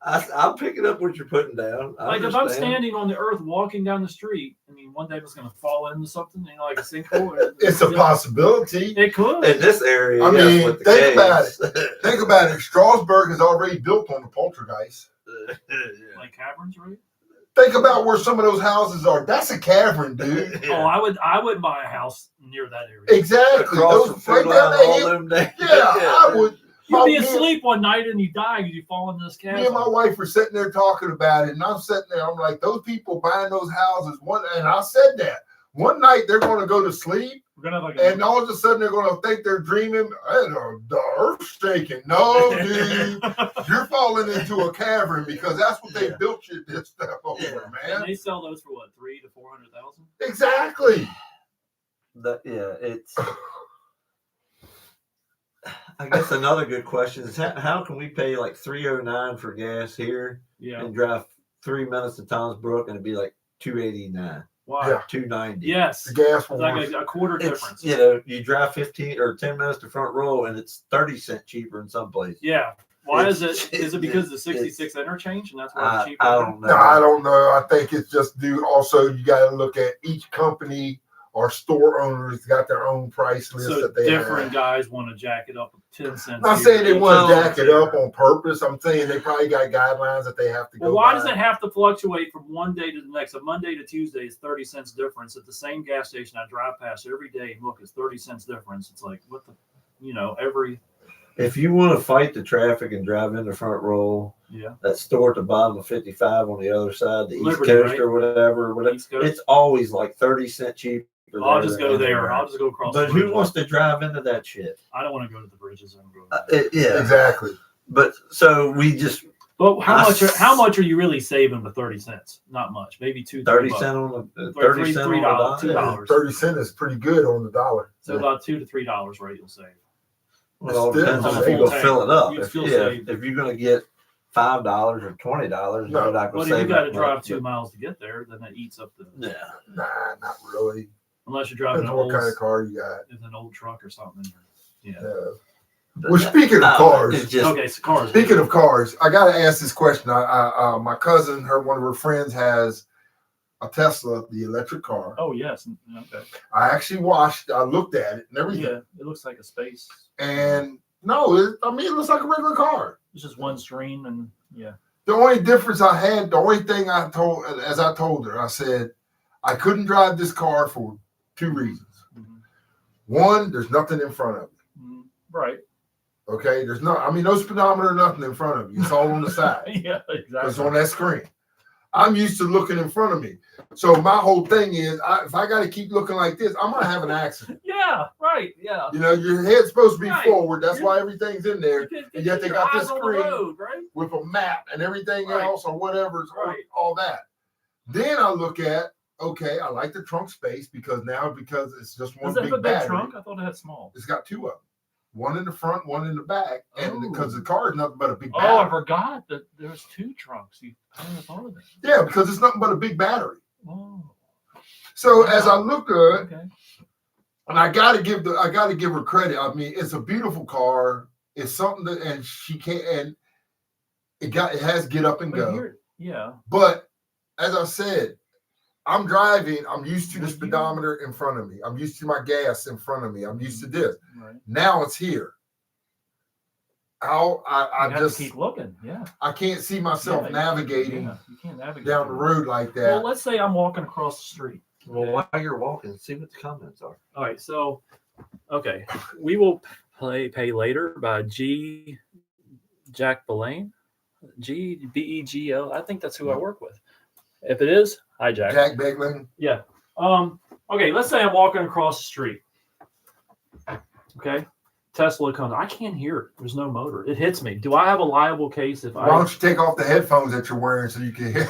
I'm picking up what you're putting down. I Like if I'm understand. standing on the earth walking down the street, I mean, one day I'm just going to fall into something, like a sinkhole. It's a possibility. It could. In this area, I yes, mean, with the think about caves. Think about it. Strasbourg is already built on the poltergeist. Yeah. Like caverns, right? Think about where some of those houses are. That's a cavern, dude. Oh, I wouldn't buy a house near that area. Exactly. Across Those from right Food down Line, there. all them days. Yeah, I would. You'd be me- asleep one night and you die because you fall into this Me and my chasm. wife were sitting there talking about it, and I'm sitting there. I'm like, those people buying those houses. And I said that one night they're going to go to sleep, We're gonna have like and all of a sudden they're going to think they're dreaming. The earth's shaking. No, dude, you're falling into a cavern because that's what they Yeah. built you this stuff over, and man. they sell those for what, 300,000 to 400,000? Exactly. It's. I guess another good question is how can we pay like $3.09 for gas here Yeah. and drive 3 minutes to Tom's Brook and it'd be like $2.89, Why? Yeah. $2.90. Yes. The gas It's like wars. a quarter It's, difference. you drive 15 or 10 minutes to front row and it's 30 cents cheaper in some places. Yeah. Why is It's- it? Is it because of the it's- 66 interchange and that's why it's cheaper? I don't know. No, I don't know. I think it's just due. Also, you got to look at each company or store owners got their own price list So that they different have. guys want to jack it up 10 cents. I'm not here, saying they 10 want to cents jack it here. up on purpose. I'm saying they probably got guidelines that they have to go. Well, why by. does it have to fluctuate from one day to the next? A Monday to Tuesday is 30 cents difference. At the same gas station I drive past every day and look, it's 30 cents difference. It's like, what the, every, If you want to fight the traffic and drive in the front row, yeah. that store at the bottom of 55 on the other side, the Liberty, East Coast right? or whatever, East Coast. it's always like 30 cents cheaper. I'll just go than there. anywhere. I'll just go across. But the bridge. who wants to drive into that shit? I don't want to go to the bridges. I'm going. Yeah, Exactly. but so we just But how much are you really saving with 30 cents? Not much. Maybe 30 $2 cent on the Three- 30 cent $3, on the dime. $2. 30 cents is pretty good on the dollar. So about $2 to $3, right? You'll save. Well, it all Still, depends on on a if you full go tank, fill it up. you'd If still save. you're gonna get $5 or $20. No, You're not going But to if you save got to that drive much, 2 but- miles to get there, then that eats up the. Yeah. Nah, not really. Unless you're driving Depends an what old, kind of car you got. it's an old truck or something. Yeah. But Well, speaking of no, cars, it's just Okay, so cars. speaking of cars, I got to ask this question. My cousin, one of her friends has a Tesla, the electric car. Oh yes. Okay. I actually I looked at it and everything. Yeah, it looks like a space. And no, it looks like a regular car. It's just one screen and yeah. The only difference I had, the only thing I told her, I said, I couldn't drive this car for 2 reasons. Mhm. One, there's nothing in front of me. Mhm. Right. Okay, no speedometer, nothing in front of you. It's all on the side. Yeah, It's exactly. on that screen. I'm used to looking in front of me. So my whole thing is, if I got to keep looking like this, I'm gonna have an accident. Yeah. Right. Yeah. You know, your head's supposed to be Right. forward. That's why everything's in there. You And yet they your got eyes this on the screen road, right? with a map and everything Right. else or whatever's Right. all that. Then I look at, okay, I like the trunk space because it's just one Does that big have a big battery. trunk? I thought it had small. It's got 2 of them. One in the front, one in the back. And Oh. because the car is nothing but a big Oh, I battery. forgot that there's 2 trunks. I never thought of that. Yeah, because it's nothing but a big battery. Oh. So as I look at it, Okay. and I gotta give her credit. I mean, it's a beautiful car. It's something that, and she can't, and it has get up and But go. here, yeah. But as I said, I'm driving. I'm used to the Well, you- speedometer in front of me. I'm used to my gas in front of me. I'm used to this. Right. Now it's here. I You have just to keep looking. Yeah. I can't see myself Yeah, navigating Yeah, you can't navigate down the through it. road like Well, that. let's say I'm walking across the street. well, while you're walking, see what the comments are. All right, so okay, we will pay later by G. Jack Belane, Begl. I think that's who I work with. If it is, hi Jack. Jack Beglin. Yeah. Okay, let's say I'm walking across the street. Okay. Tesla comes. I can't hear it. There's no motor. It hits me. Do I have a liable case if Why don't you take off the headphones that you're wearing so you can hear?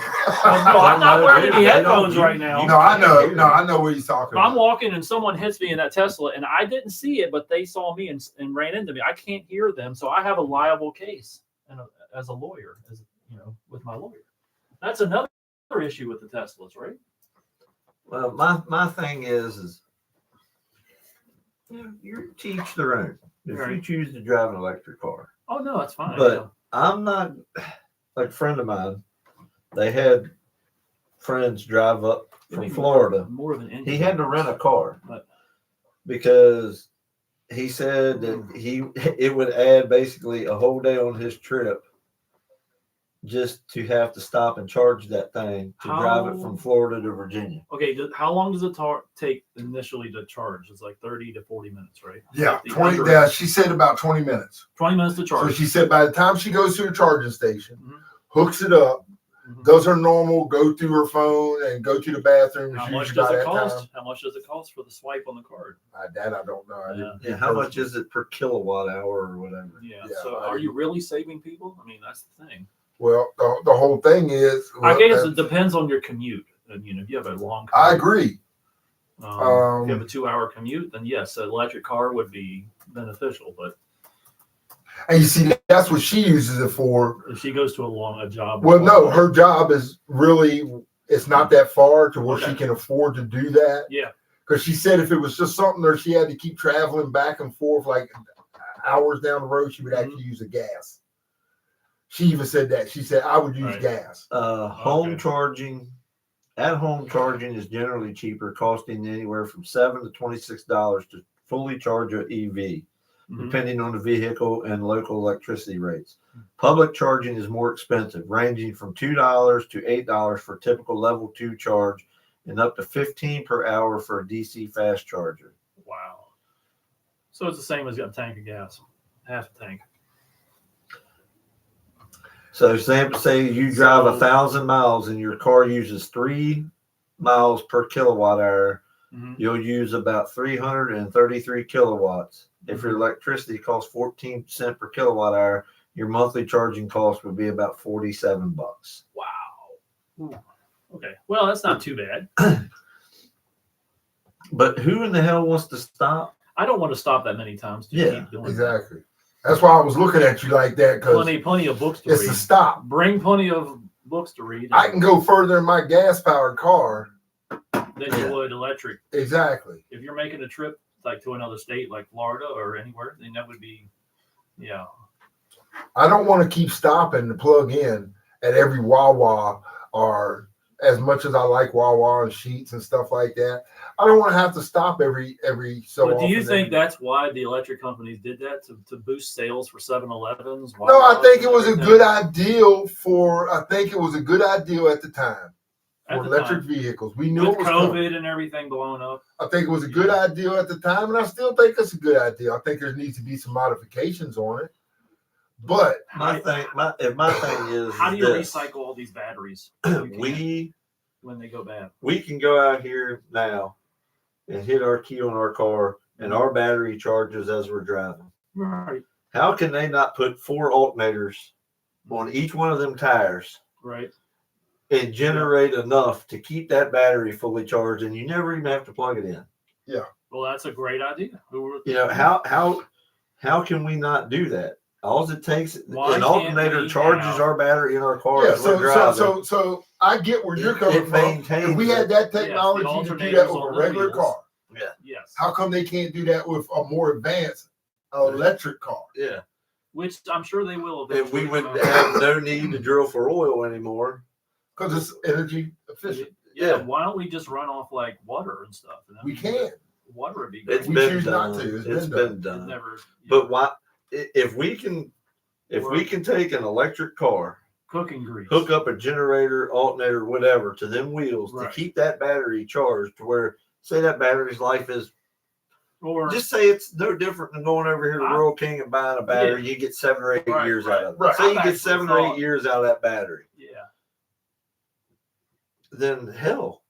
No, I'm not wearing any They don't- headphones you- right now. No, I know. No, I know what he's talking If I'm about. walking and someone hits me in that Tesla and I didn't see it, but they saw me and ran into me. I can't hear them, so I have a liable case and as a lawyer, with my lawyer. That's another issue with the Teslas, right? Well, my thing is you teach their own. If you Right. choose to drive an electric car, Oh no, that's fine. But- I'm not like a friend of mine. They had friends drive up It'd from be Florida. more of an engine. He had to rent a car But- because he said that it would add basically a whole day on his trip just to have to stop and charge that thing to drive it from Florida to Virginia. Okay, how long does it take initially to charge? It's like 30 to 40 minutes, right? Yeah, The 20. under- Yeah, she said about 20 minutes. 20 minutes to So charge. she said by the time she goes to a charging station, Mhm. hooks it up, Mhm. does her normal, go through her phone and go to the bathroom. How It's much usually does by it that cost? time. How much does it cost for the swipe on the card? That I don't know. I Yeah. didn't- Yeah, how much is it per kilowatt hour or whatever? Yeah. Yeah, So are you really saving people? I mean, that's the thing. Well, the whole thing is. I guess that- it depends on your commute. And if you have a long commute, I agree. if you have a 2-hour commute, then yes, an electric car would be beneficial. But And you see, that's what she uses it for. if she goes to a job, Well, no, her job is really, it's not that far to where she Okay. can afford to do that. Yeah. Because she said if it was just something where she had to keep traveling back and forth like hours down the road, she would Mm-hmm. actually use a gas. She even said that. She said, I would use Right. gas. Home Okay. charging, at home charging is generally cheaper, costing anywhere from $7 to $26 to fully charge an EV, Mhm. depending on the vehicle and local electricity rates. Public charging is more expensive, ranging from $2 to $8 for a typical level 2 charge and up to $15 per hour for a DC fast charger. Wow. So it's the same as a tank of gas, half a tank. So say you drive So- 1,000 miles and your car uses 3 miles per kilowatt hour, Mhm. you'll use about 333 kilowatts. If your electricity costs 14 cents per kilowatt hour, your monthly charging cost would be about $47. Wow. Ooh. Okay. Well, that's not too bad. But who in the hell wants to stop? I don't want to stop that many times to Yeah, keep doing Exactly. That's why I was looking at you like that, because plenty of books to it's read. a stop. Bring plenty of books to read. I can go further in my gas-powered car than you would electric. Exactly. If you're making a trip like to another state, like Florida or anywhere, then that would be, yeah. I don't want to keep stopping to plug in at every Wawa, or as much as I like Wawa and Sheets and stuff like that. I don't want to have to stop every so often. But do you think that's why the electric companies did that, to boost sales for 7-Elevens? No, I think it was a good ideal I think it was a good ideal at the time for electric vehicles. We knew with it was COVID coming. and everything blowing up. I think it was a good ideal at the time, and I still think it's a good idea. I think there needs to be some modifications on it. But my thing is, how do you recycle all these batteries? When they go bad, we can go out here now and hit our key on our car, and our battery charges as we're driving. Right. How can they not put 4 alternators on each one of them tires? Right. And generate enough to keep that battery fully charged, and you never even have to plug it in. Yeah. Well, that's a great idea. You know, how can we not do that? All it takes, an alternator charges our battery in our car. Yeah, so I get where you're coming from. If we had that technology to do that with a regular car, yes. How come they can't do that with a more advanced electric car? Yeah. Which I'm sure they will. If we would have no need to drill for oil anymore. Because it's energy efficient. Yeah. Why don't we just run off like water and stuff? And we can. Water would be great. We choose not to. It's been done. But why? If we can take an electric car, cooking grease, hook up a generator, alternator, whatever to them wheels to keep that battery charged, to where, say, that battery's life is, or just say it's no different than going over here to Rural King and buying a battery. You get 7 or 8 years out of it. Right. Say you get 7 or 8 years out of that battery. Yeah. Then hell,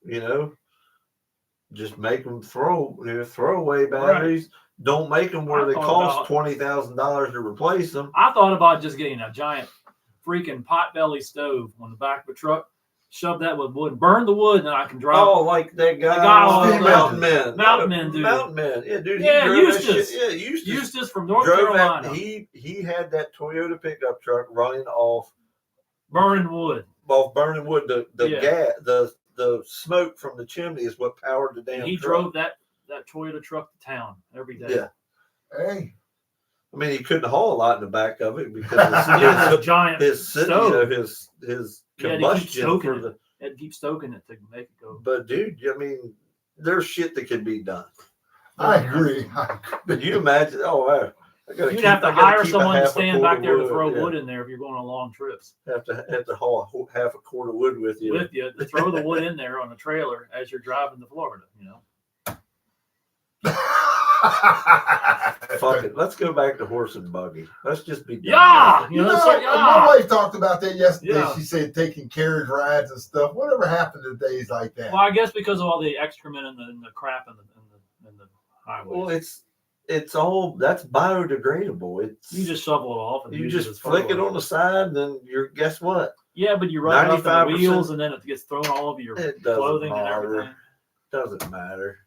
just make them throwaway batteries. Right. Don't make them where they cost $20,000 to replace them. I thought about just getting a giant freaking potbelly stove on the back of a truck, shove that with wood, burn the wood, and then I can drive. Oh, like that guy, Mountain Man. Mountain Man, yeah, dude. Yeah, Eustace from North Carolina. He had that Toyota pickup truck running off burning wood. Burning wood. The smoke from the chimney is what powered the damn. He drove that Toyota truck to town every day. Yeah. Hey. I mean, he couldn't haul a lot in the back of it because his giant stove. His combustion for the. Had to keep stoking it to make it go. But dude, I mean, there's shit that could be done. I agree. But you imagine? Oh, wow. You'd have to hire someone to stand back there to throw wood in there if you're going on long trips. Have to haul half a quart of wood with you. To throw the wood in there on the trailer as you're driving to Florida. Fuck it. Let's go back to horse and buggy. Let's just be done. Yeah. My wife talked about that yesterday. Yeah. She said taking carriage rides and stuff. Whatever happened to days like that? Well, I guess because of all the excrement and the crap in the highways. Well, it's all that's biodegradable. You just shovel it off and you just flick it on the side, and then guess what? Yeah, but you run it off the wheels, and then it gets thrown all over your clothing and everything. Doesn't matter.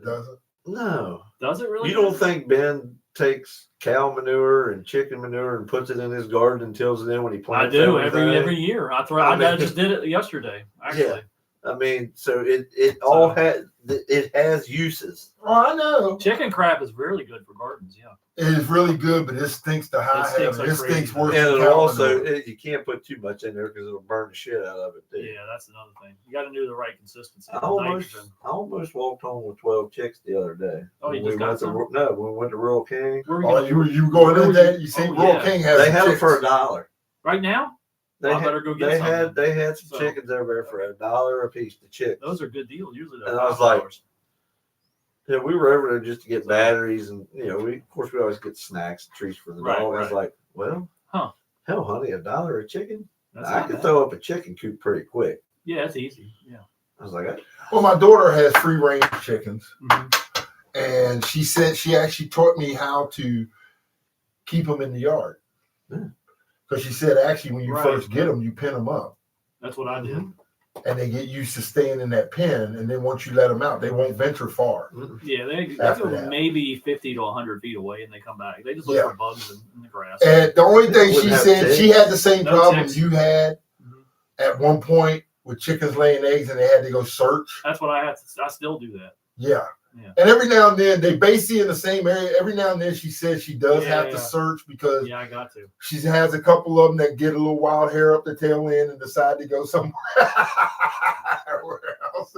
Does it? No. Does it really? You don't think Ben takes cow manure and chicken manure and puts it in his garden and tills it in when he plants? I do every year. I just did it yesterday. Actually. Yeah. I mean, so it has uses. Oh, I know. Chicken crap is really good for gardens. Yeah. It is really good, but it stinks to high heaven. It stinks worse. And also, you can't put too much in there because it'll burn the shit out of it. Too. Yeah, that's another thing. You got to do the right consistency. I almost walked home with 12 chicks the other day. Oh, you just got some? No, when we went to Rural King. You going in there? You see, Rural King has. They have them for $1 right now. I better go get some. They had some chickens over there for $1 a piece to chick. Those are good deals. Usually, and I was like, yeah, we were over there just to get batteries, and of course we always get snacks, treats for the dog. I was like, well, hell, honey, $1 a chicken? I can throw up a chicken coop pretty quick. Yeah, it's easy. Yeah. I was like, well, my daughter has free range chickens, and she said she actually taught me how to keep them in the yard. Because she said, actually, when you first get them, you pin them up. That's what I did. and they get used to staying in that pen. And then once you let them out, they won't venture far. Yeah, they After go that. maybe 50 to 100 feet away, and they come back. They just look Yeah. for bugs in the grass. And the only thing she Wouldn't have said, she ticks. had the same No problem ticks. you had Mhm. at one point with chickens laying eggs, and they had to go search. That's what I have to. I still do that. Yeah. Yeah. And every now and then they basically in the same area. Every now and then she says she does have to Yeah. search because Yeah, I got to. she has a couple of them that get a little wild hair up the tail end and decide to go somewhere else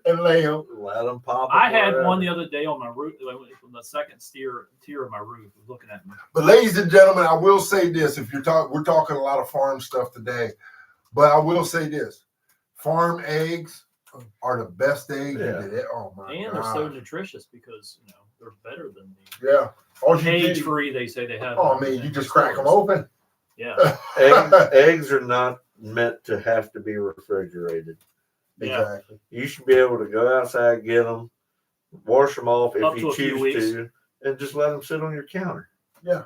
and lay them. Let them pop. I had one the other day on my roof, from the second tier of my roof, was looking at me. But ladies and gentlemen, I will say this: if we're talking a lot of farm stuff today, but I will say this: farm eggs are the best eggs. Yeah. You did. Oh my And god! they're so nutritious because they're better than the Yeah. All you cage do- free. They say they have. Oh man, you just crack them open. Yeah. Eggs are not meant to have to be refrigerated. Yeah. Exactly. You should be able to go outside, get them, wash them off Up if to you a few choose weeks. to, and just let them sit on your counter. Yeah.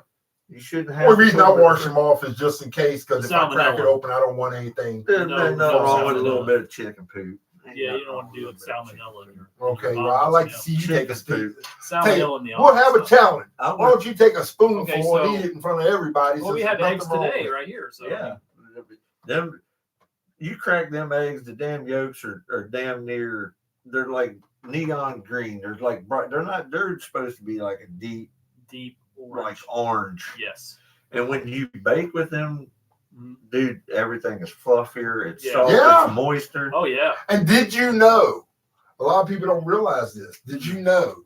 You shouldn't The have. only to reason put I them in wash the them off is just in case, because if I crack it Salmonella. open, I don't want anything. There's No, nothing no wrong with a little salmonella. bit of chicken poop. Yeah, you don't want to do it salmonella. in your Okay, your well, I like to vomits, see you take a Chicken spoon. poop. salmonella in the We'll have a omelet stuff. challenge. I Why don't you take a spoonful Okay, and so- eat it in front of everybody? Well, we since had there's eggs nothing wrong today with it. right here. So Yeah. Them, you crack them eggs, the damn yolks are damn near, they're like neon green. They're like bright. They're supposed to be like a deep, deep like orange. orange. Yes. And when you bake with them, Mhm. dude, everything is fluffier. It's Yeah. soft. Yeah. It's moister. Oh yeah. And did you know? A lot of people don't realize this. Did you know?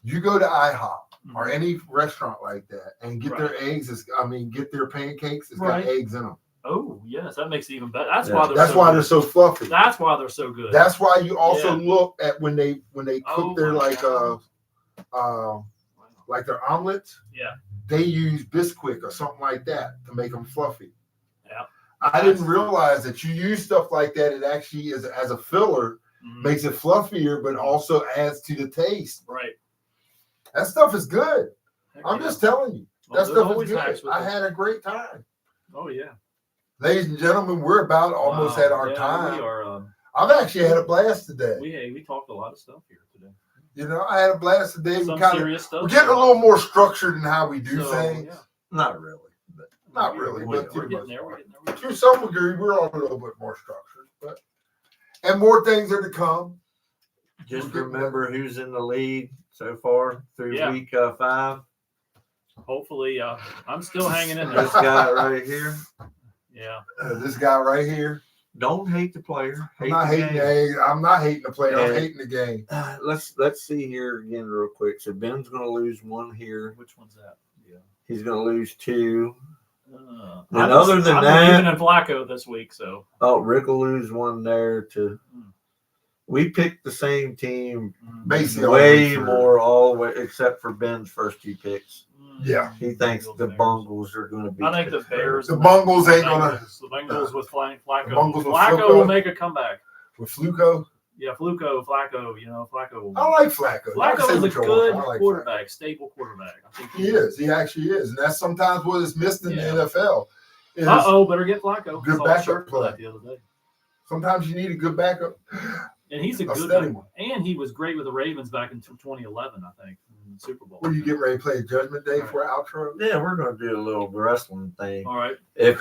You go to IHOP or any restaurant like that and get their eggs. Get their pancakes. It's Right. got eggs in them. Oh yes, that makes it even better. That's Yeah. why they're. That's so why good. they're so fluffy. That's why they're so good. That's why you also Yeah. look at when they cook Oh their my like like their omelets. Yeah. They use Bisquick or something like that to make them fluffy. Yeah. I didn't realize that you use stuff like that. It actually is as a filler, Mhm. makes it fluffier, but also adds to the taste. Right. That stuff is good. Heck I'm yeah. just telling you. Well, That there's stuff is always hacks good. with I it. had a great time. Oh yeah. Ladies and gentlemen, we're about almost Wow. at our Yeah, time. We are. I've actually had a blast today. We talked a lot of stuff here today. I had a blast today. Some We're serious stuff. getting a little more structured in how we do So, things. yeah. Not really. But Not really, we- but to We're the getting most there. We're part. getting there. To some degree, we're all a little bit more structured, and more things are to come. just remember who's in the lead so far through Yeah. week 5. Hopefully, I'm still hanging in there. This guy right here. Yeah. This guy right here. Don't hate the player. I'm not hating the egg. I'm not hating the player. I'm And- hating the game. Let's see here again real quick. So Ben's going to lose 1 here. Which one's that? Yeah. He's going to lose 2. And other than I'm that- believing in Flacco this week. So Oh, Rick will lose 1 there too. Hmm. We picked the same team Basically, way all more all the way except for Ben's first 2 picks. Yeah. He thinks the Bungles are going to be. I think the Bears. The Bungles ain't gonna. The Bengals with Flacco. The Bungles with Flacco Flacco. will make a comeback. With Fluco. Yeah, Flacco. Flacco. I like Flacco. Y'all can say Flacco is a what you want. good I like quarterback, stable quarterback. I think Flacco. He is. He actually is. And that's sometimes what is missed in Yeah. the NFL. is Better get Flacco. Good Saw a backup shirt for that play. the other day. Sometimes you need a good backup. And he's a A good steady back. one. And he was great with the Ravens back in 2011, I think, in the Super Bowl. What are you getting ready to play Judgment Day for our outro? Yeah, we're going to do a little wrestling thing. All right. If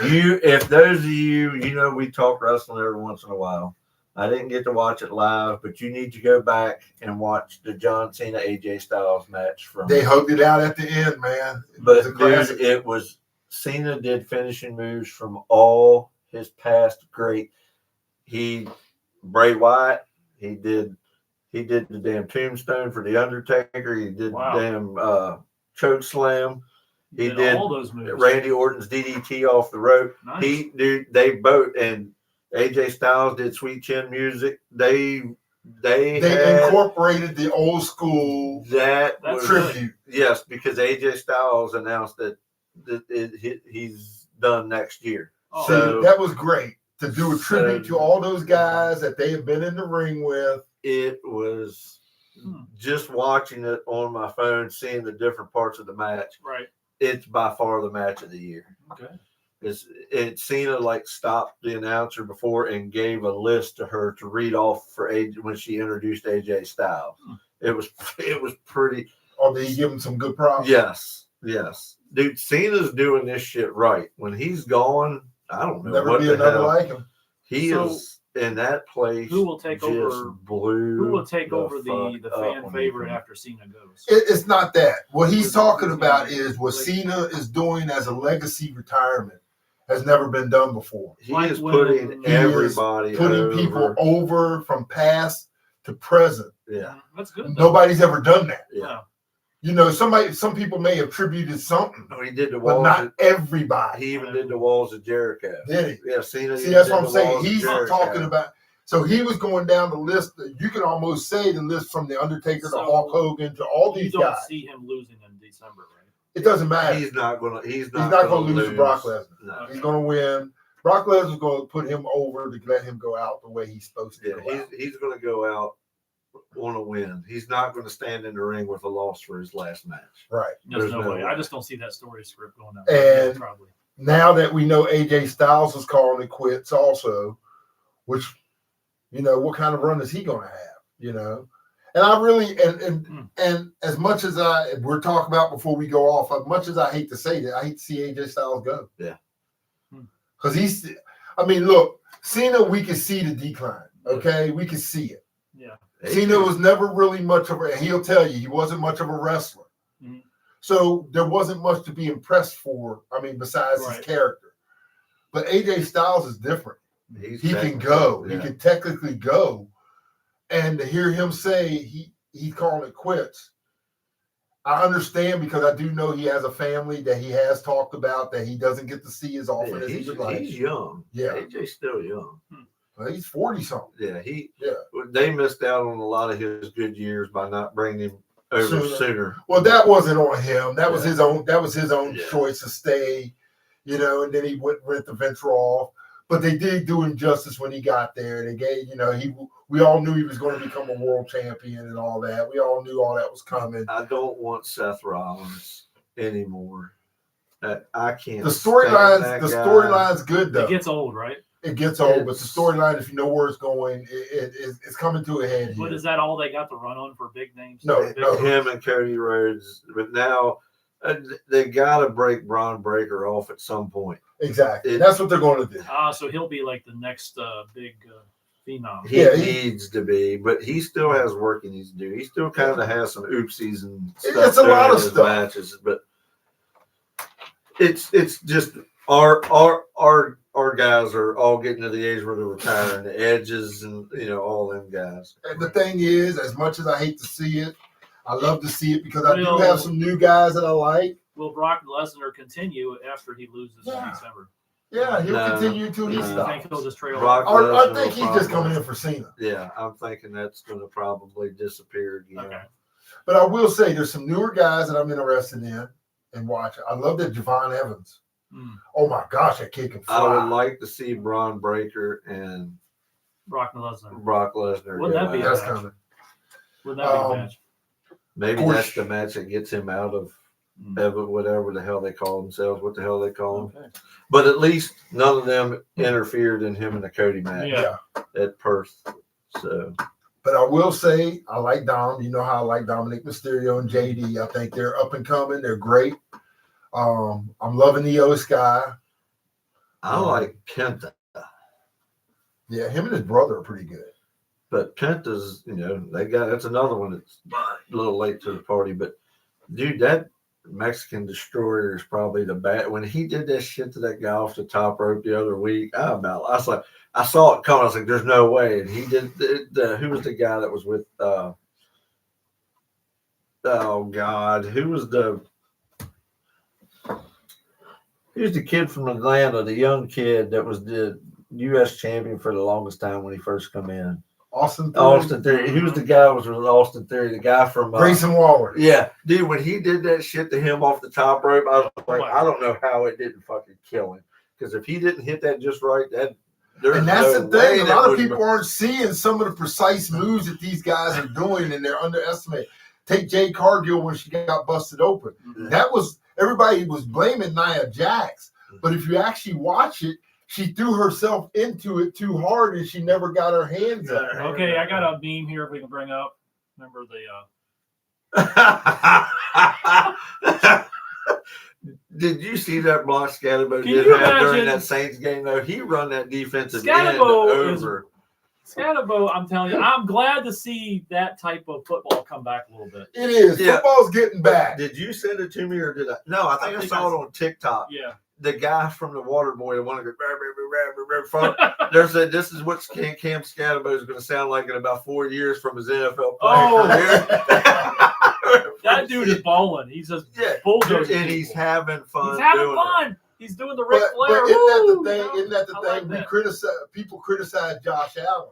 those of you, we talk wrestling every once in a while. I didn't get to watch it live, but you need to go back and watch the John Cena AJ Styles match from. They hugged it out at the end, man. But It's a dude, classic. it was Cena did finishing moves from all his past great. Bray Wyatt, he did the damn tombstone for the Undertaker. He did Wow. the damn choke slam. He did all those moves. Randy Orton's DDT off the rope. Nice. They both, and AJ Styles did Sweet Chin music. They had incorporated the old school that That's was good. tribute. yes, because AJ Styles announced that he's done next year. Oh, So- that was great to do a tribute So- to all those guys that they have been in the ring with. It was just watching it on my phone, seeing the different parts of the match. right. It's by far the match of the year. Okay. Cena like stopped the announcer before and gave a list to her to read off for AJ when she introduced AJ Styles. It was pretty. Oh, did he give him some good props? Yes. Dude, Cena's doing this shit right. When he's gone, I don't know. Never what be the another hell. like him. He is in that place. Who will take over? Who will take over the fan favorite after Cena goes? It's not that. What he's talking about is what Cena is doing as a legacy retirement has never been done before. He is putting everybody people over from past to present. Yeah, that's good. Nobody's ever done that. Yeah. You know, some people may have attributed something. No, he did the walls, but not everybody. He even did the walls of Jericho. Did he? Yeah, Cena. See, that's what I'm saying. He's talking about. So he was going down the list. You can almost say the list from the Undertaker to Hulk Hogan to all these guys. You don't see him losing in December, right? It doesn't matter. He's not going to lose to Brock Lesnar. No. He's going to win. Brock Lesnar's going to put him over to let him go out the way he's supposed to. Yeah, he's going to go out on a win. He's not going to stand in the ring with a loss for his last match. Right. There's no way. I just don't see that story script going out. And probably. Now that we know AJ Styles is calling it quits also, which, you know, what kind of run is he going to have, you know? And I really, and as much as we're talking about before we go off, as much as I hate to say that, I hate to see AJ Styles go. Yeah. Because look, Cena, we can see the decline, okay? We can see it. Yeah. Cena was never really much of a, he'll tell you, he wasn't much of a wrestler. Mm-hmm. So there wasn't much to be impressed for, besides his character. But AJ Styles is different. He can go. Yeah. He can technically go. And to hear him say he's calling it quits, I understand because I do know he has a family that he has talked about that he doesn't get to see as often as he would like. He's young. Yeah. AJ's still young. Well, he's 40-something. Yeah, they missed out on a lot of his good years by not bringing him over sooner. Well, that wasn't on him. That was his own. That was his own choice to stay, you know. And then he went the venture off. But they did do him justice when he got there. They gave, you know, we all knew he was going to become a world champion and all that. We all knew all that was coming. I don't want Seth Rollins anymore. I can't. The storyline's good though. It gets old, right? It gets old, but the storyline, if you know where it's going, it's coming to a head. But is that all they got to run on for big names? No, him and Cody Rhodes. But now they got to break Braun Breaker off at some point. Exactly. That's what they're going to do. So he'll be like the next big phenom. He needs to be, but he still has work he needs to do. He still kind of has some oopsies and stuff. It's a lot of stuff. Matches, but it's just our guys are all getting to the age where they're retiring. The Edges and all them guys. And the thing is, as much as I hate to see it, I love to see it because I do have some new guys that I like. Will Brock Lesnar continue after he loses in December? Yeah, he'll continue until he stops. I think he'll just trail off. I think he's just coming in for Cena. Yeah, I'm thinking that's going to probably disappear again. Okay. But I will say there's some newer guys that I'm interested in and watching. I love that Javon Evans. Oh my gosh, that kid can fly. I would like to see Braun Breaker and Brock Lesnar. Wouldn't that be that's coming? Wouldn't that be a match? Maybe that's the match that gets him out of whatever the hell they call themselves. What the hell they call them? But at least none of them interfered in him and the Cody match. Yeah. At Perth. So. But I will say I like Dom. You know how I like Dominic Mysterio and JD. I think they're up and coming. They're great. I'm loving Io Sky. I like Penta. Yeah, him and his brother are pretty good. But Penta's, that's another one that's a little late to the party. But dude, that Mexican Destroyer is probably the bad. When he did that shit to that guy off the top rope the other week, I was like, I saw it coming. I was like, "There's no way." And he did. Who was the guy that was with? Oh God, who was the? Here's the kid from Atlanta, the young kid that was the U.S. champion for the longest time when he first come in. Austin Theory. He was the guy that was with Austin Theory, the guy from Grayson Waller. Yeah, dude, when he did that shit to him off the top rope, I was like, I don't know how it didn't fucking kill him. Because if he didn't hit that just right, and that's the thing. A lot of people aren't seeing some of the precise moves that these guys are doing, and they're underestimating. Take Jade Cargill when she got busted open. Mm-hmm. That was everybody was blaming Nia Jax, But if you actually watch it, she threw herself into it too hard and she never got her hands up. Okay, I got a meme here if we can bring up. Remember Did you see that block Scatterbo Can did you have during imagine- that Saints game? Though he run that defensive Scatterbo end is- over. Scatterbo, I'm telling you, I'm glad to see that type of football come back a little bit. It is. Yeah. Football's getting back. Did you send it to me or did I? No, I think I saw it on TikTok. Yeah. The guy from the Water Boy, the one that goes, there's a, this is what Cam Scatterbo is going to sound like in about 4 years from his NFL career. That dude is balling. He's just bulldozing. And he's having fun. He's having doing fun. It. He's doing the Ric Flair. But isn't that the Woo! thing? Isn't that the I thing? like We that. criticize people criticize Josh Allen.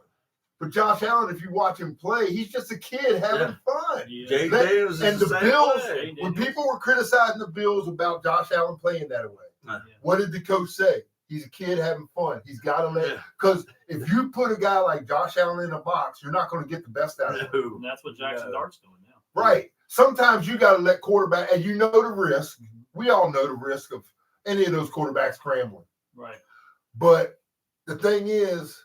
But Josh Allen, if you watch him play, he's just a kid having fun. Yeah. Jay Daniels And is the same Bills, way. when people were criticizing the Bills about Josh Allen playing that way, what did the coach say? He's a kid having fun. He's got to let, because if you put a guy like Josh Allen in a box, you're not going to get the best out of him. No. And that's what Jackson Dart's doing now. Right. Sometimes you got to let quarterback, and you know the risk. We all know the risk of any of those quarterbacks scrambling. Right. But the thing is,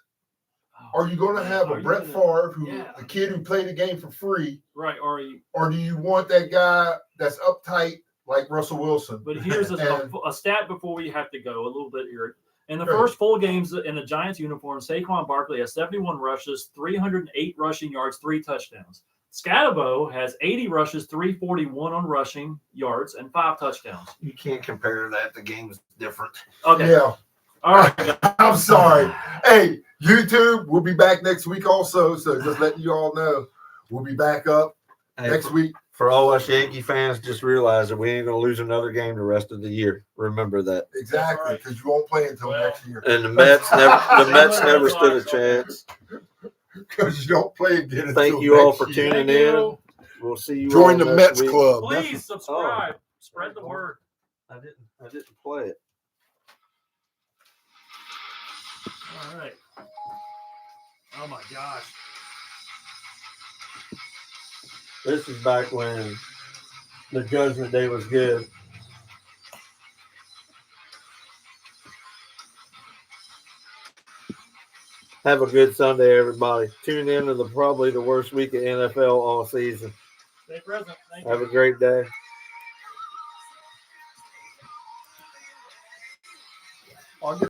are you going to have a Brett Favre, the kid who played the game for free, right? Or do you want that guy that's uptight like Russell Wilson? But here's a stat before we have to go a little bit here. In the first full games in the Giants uniform, Saquon Barkley has 71 rushes, 308 rushing yards, 3 touchdowns. Scatterbo has 80 rushes, 341 on rushing yards, and 5 touchdowns. You can't compare that. The game's different. Okay. Yeah. All right. I'm sorry. Hey, YouTube, we'll be back next week also. So just letting you all know, we'll be back up next week. For all us Yankee fans, just realize that we ain't going to lose another game the rest of the year. Remember that. Exactly, because you won't play until next year. And the Mets never stood a chance. Because you don't play again. Thank you all for tuning in. We'll see you. Join all the next Mets week. club. Please subscribe. Spread the word. I didn't play it. All right. Oh my gosh. This is back when the Judgment Day was good. Have a good Sunday, everybody. Tune in to probably the worst week of NFL all season. Stay present. Thank you. Have a great day.